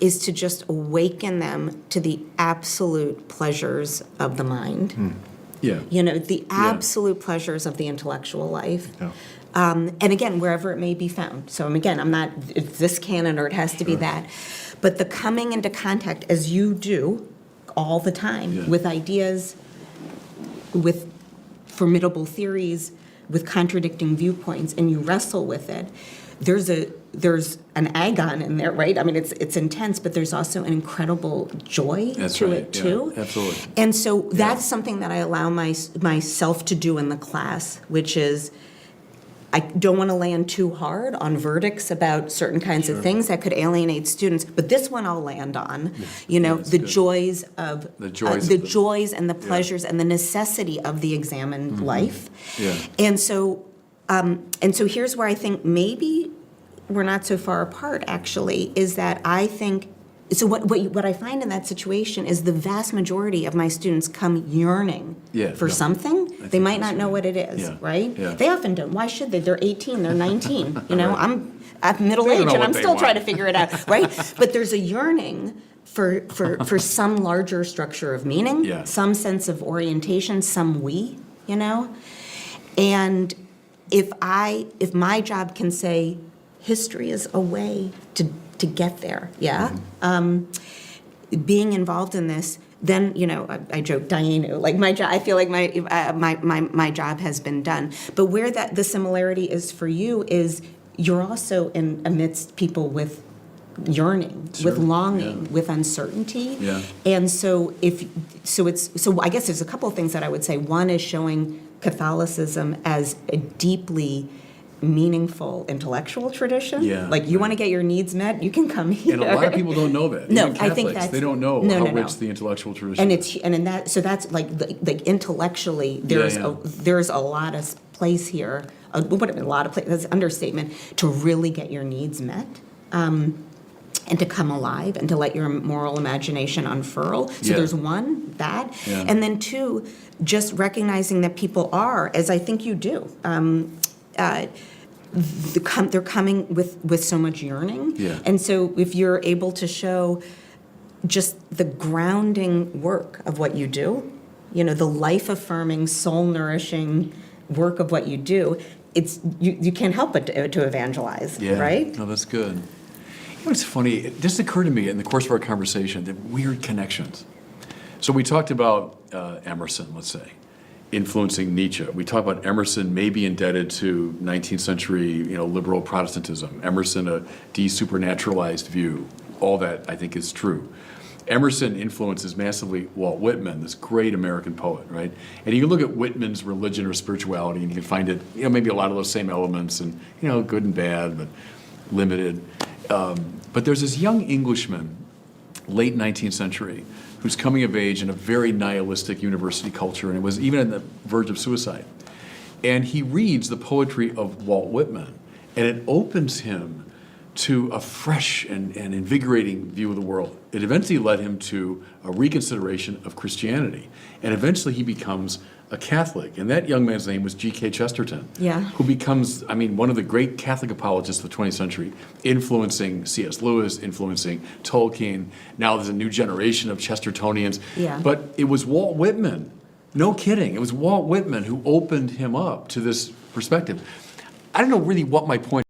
is to just awaken them to the absolute pleasures of the mind. The absolute pleasures of the intellectual life. And again, wherever it may be found. So again, I'm not, it's this canon or it has to be that. But the coming into contact, as you do all the time, with ideas, with formidable theories, with contradicting viewpoints, and you wrestle with it, there's an agon in there, right? It's intense, but there's also an incredible joy to it too. Absolutely. And so that's something that I allow myself to do in the class, which is I don't want to land too hard on verdicts about certain kinds of things that could alienate students, but this one I'll land on. The joys and the pleasures and the necessity of the examined life. And so here's where I think maybe we're not so far apart. Actually, is that I think. So what I find in that situation is the vast majority of my students come yearning for something. They might not know what it is, right? They often don't. Why should they? They're 18, they're 19. I'm middle age and I'm still trying to figure it out, right? But there's a yearning for some larger structure of meaning, some sense of orientation, some we, And if my job can say history is a way to get there, being involved in this, then I joke, Diana, like my job. I feel like my job has been done. But where the similarity is for you is you're also amidst people with yearning, with longing, with uncertainty, and so I guess there's a couple of things that I would say. One is showing Catholicism as a deeply meaningful intellectual tradition. Like you want to get your needs met, you can come here. And a lot of people don't know that. No, Even I think Catholics, they don't know how rich the intellectual tradition is. And in that, so that's like intellectually, there's a lot of place here. A lot of place. That's an understatement to really get your needs met. And to come alive and to let your moral imagination unfurl. So there's one, that. And then two, just recognizing that people are, as I think you do, they're coming with so much yearning. And so if you're able to show just the grounding work of what you do, the life-affirming, soul-nourishing work of what you do, it's you can't help but to evangelize, right? No, that's good. It's funny, it just occurred to me in the course of our conversation, the weird connections. So we talked about Emerson, let's say, influencing Nietzsche. We talked about Emerson maybe indebted to 19th century liberal Protestantism. Emerson, a desupernaturalized view. all that I think is true. Emerson influences massively Walt Whitman, this great American poet, right? And you can look at Whitman's religion or spirituality, and you can find it, maybe a lot of those same elements, and good and bad, but limited. But there's this young Englishman, late 19th century, who's coming of age in a very nihilistic university culture, and it was even on the verge of suicide. And he reads the poetry of Walt Whitman, and it opens him to a fresh and invigorating view of the world. It eventually led him to a reconsideration of Christianity. And eventually he becomes a Catholic. And that young man's name was G.K. Chesterton, who becomes, one of the great Catholic apologists of the 20th century, influencing C.S. Lewis, influencing Tolkien. Now there's a new generation of Chestertonians. Yeah. But it was Walt Whitman, no kidding, it was Walt Whitman who opened him up to this perspective. I don't know really what my point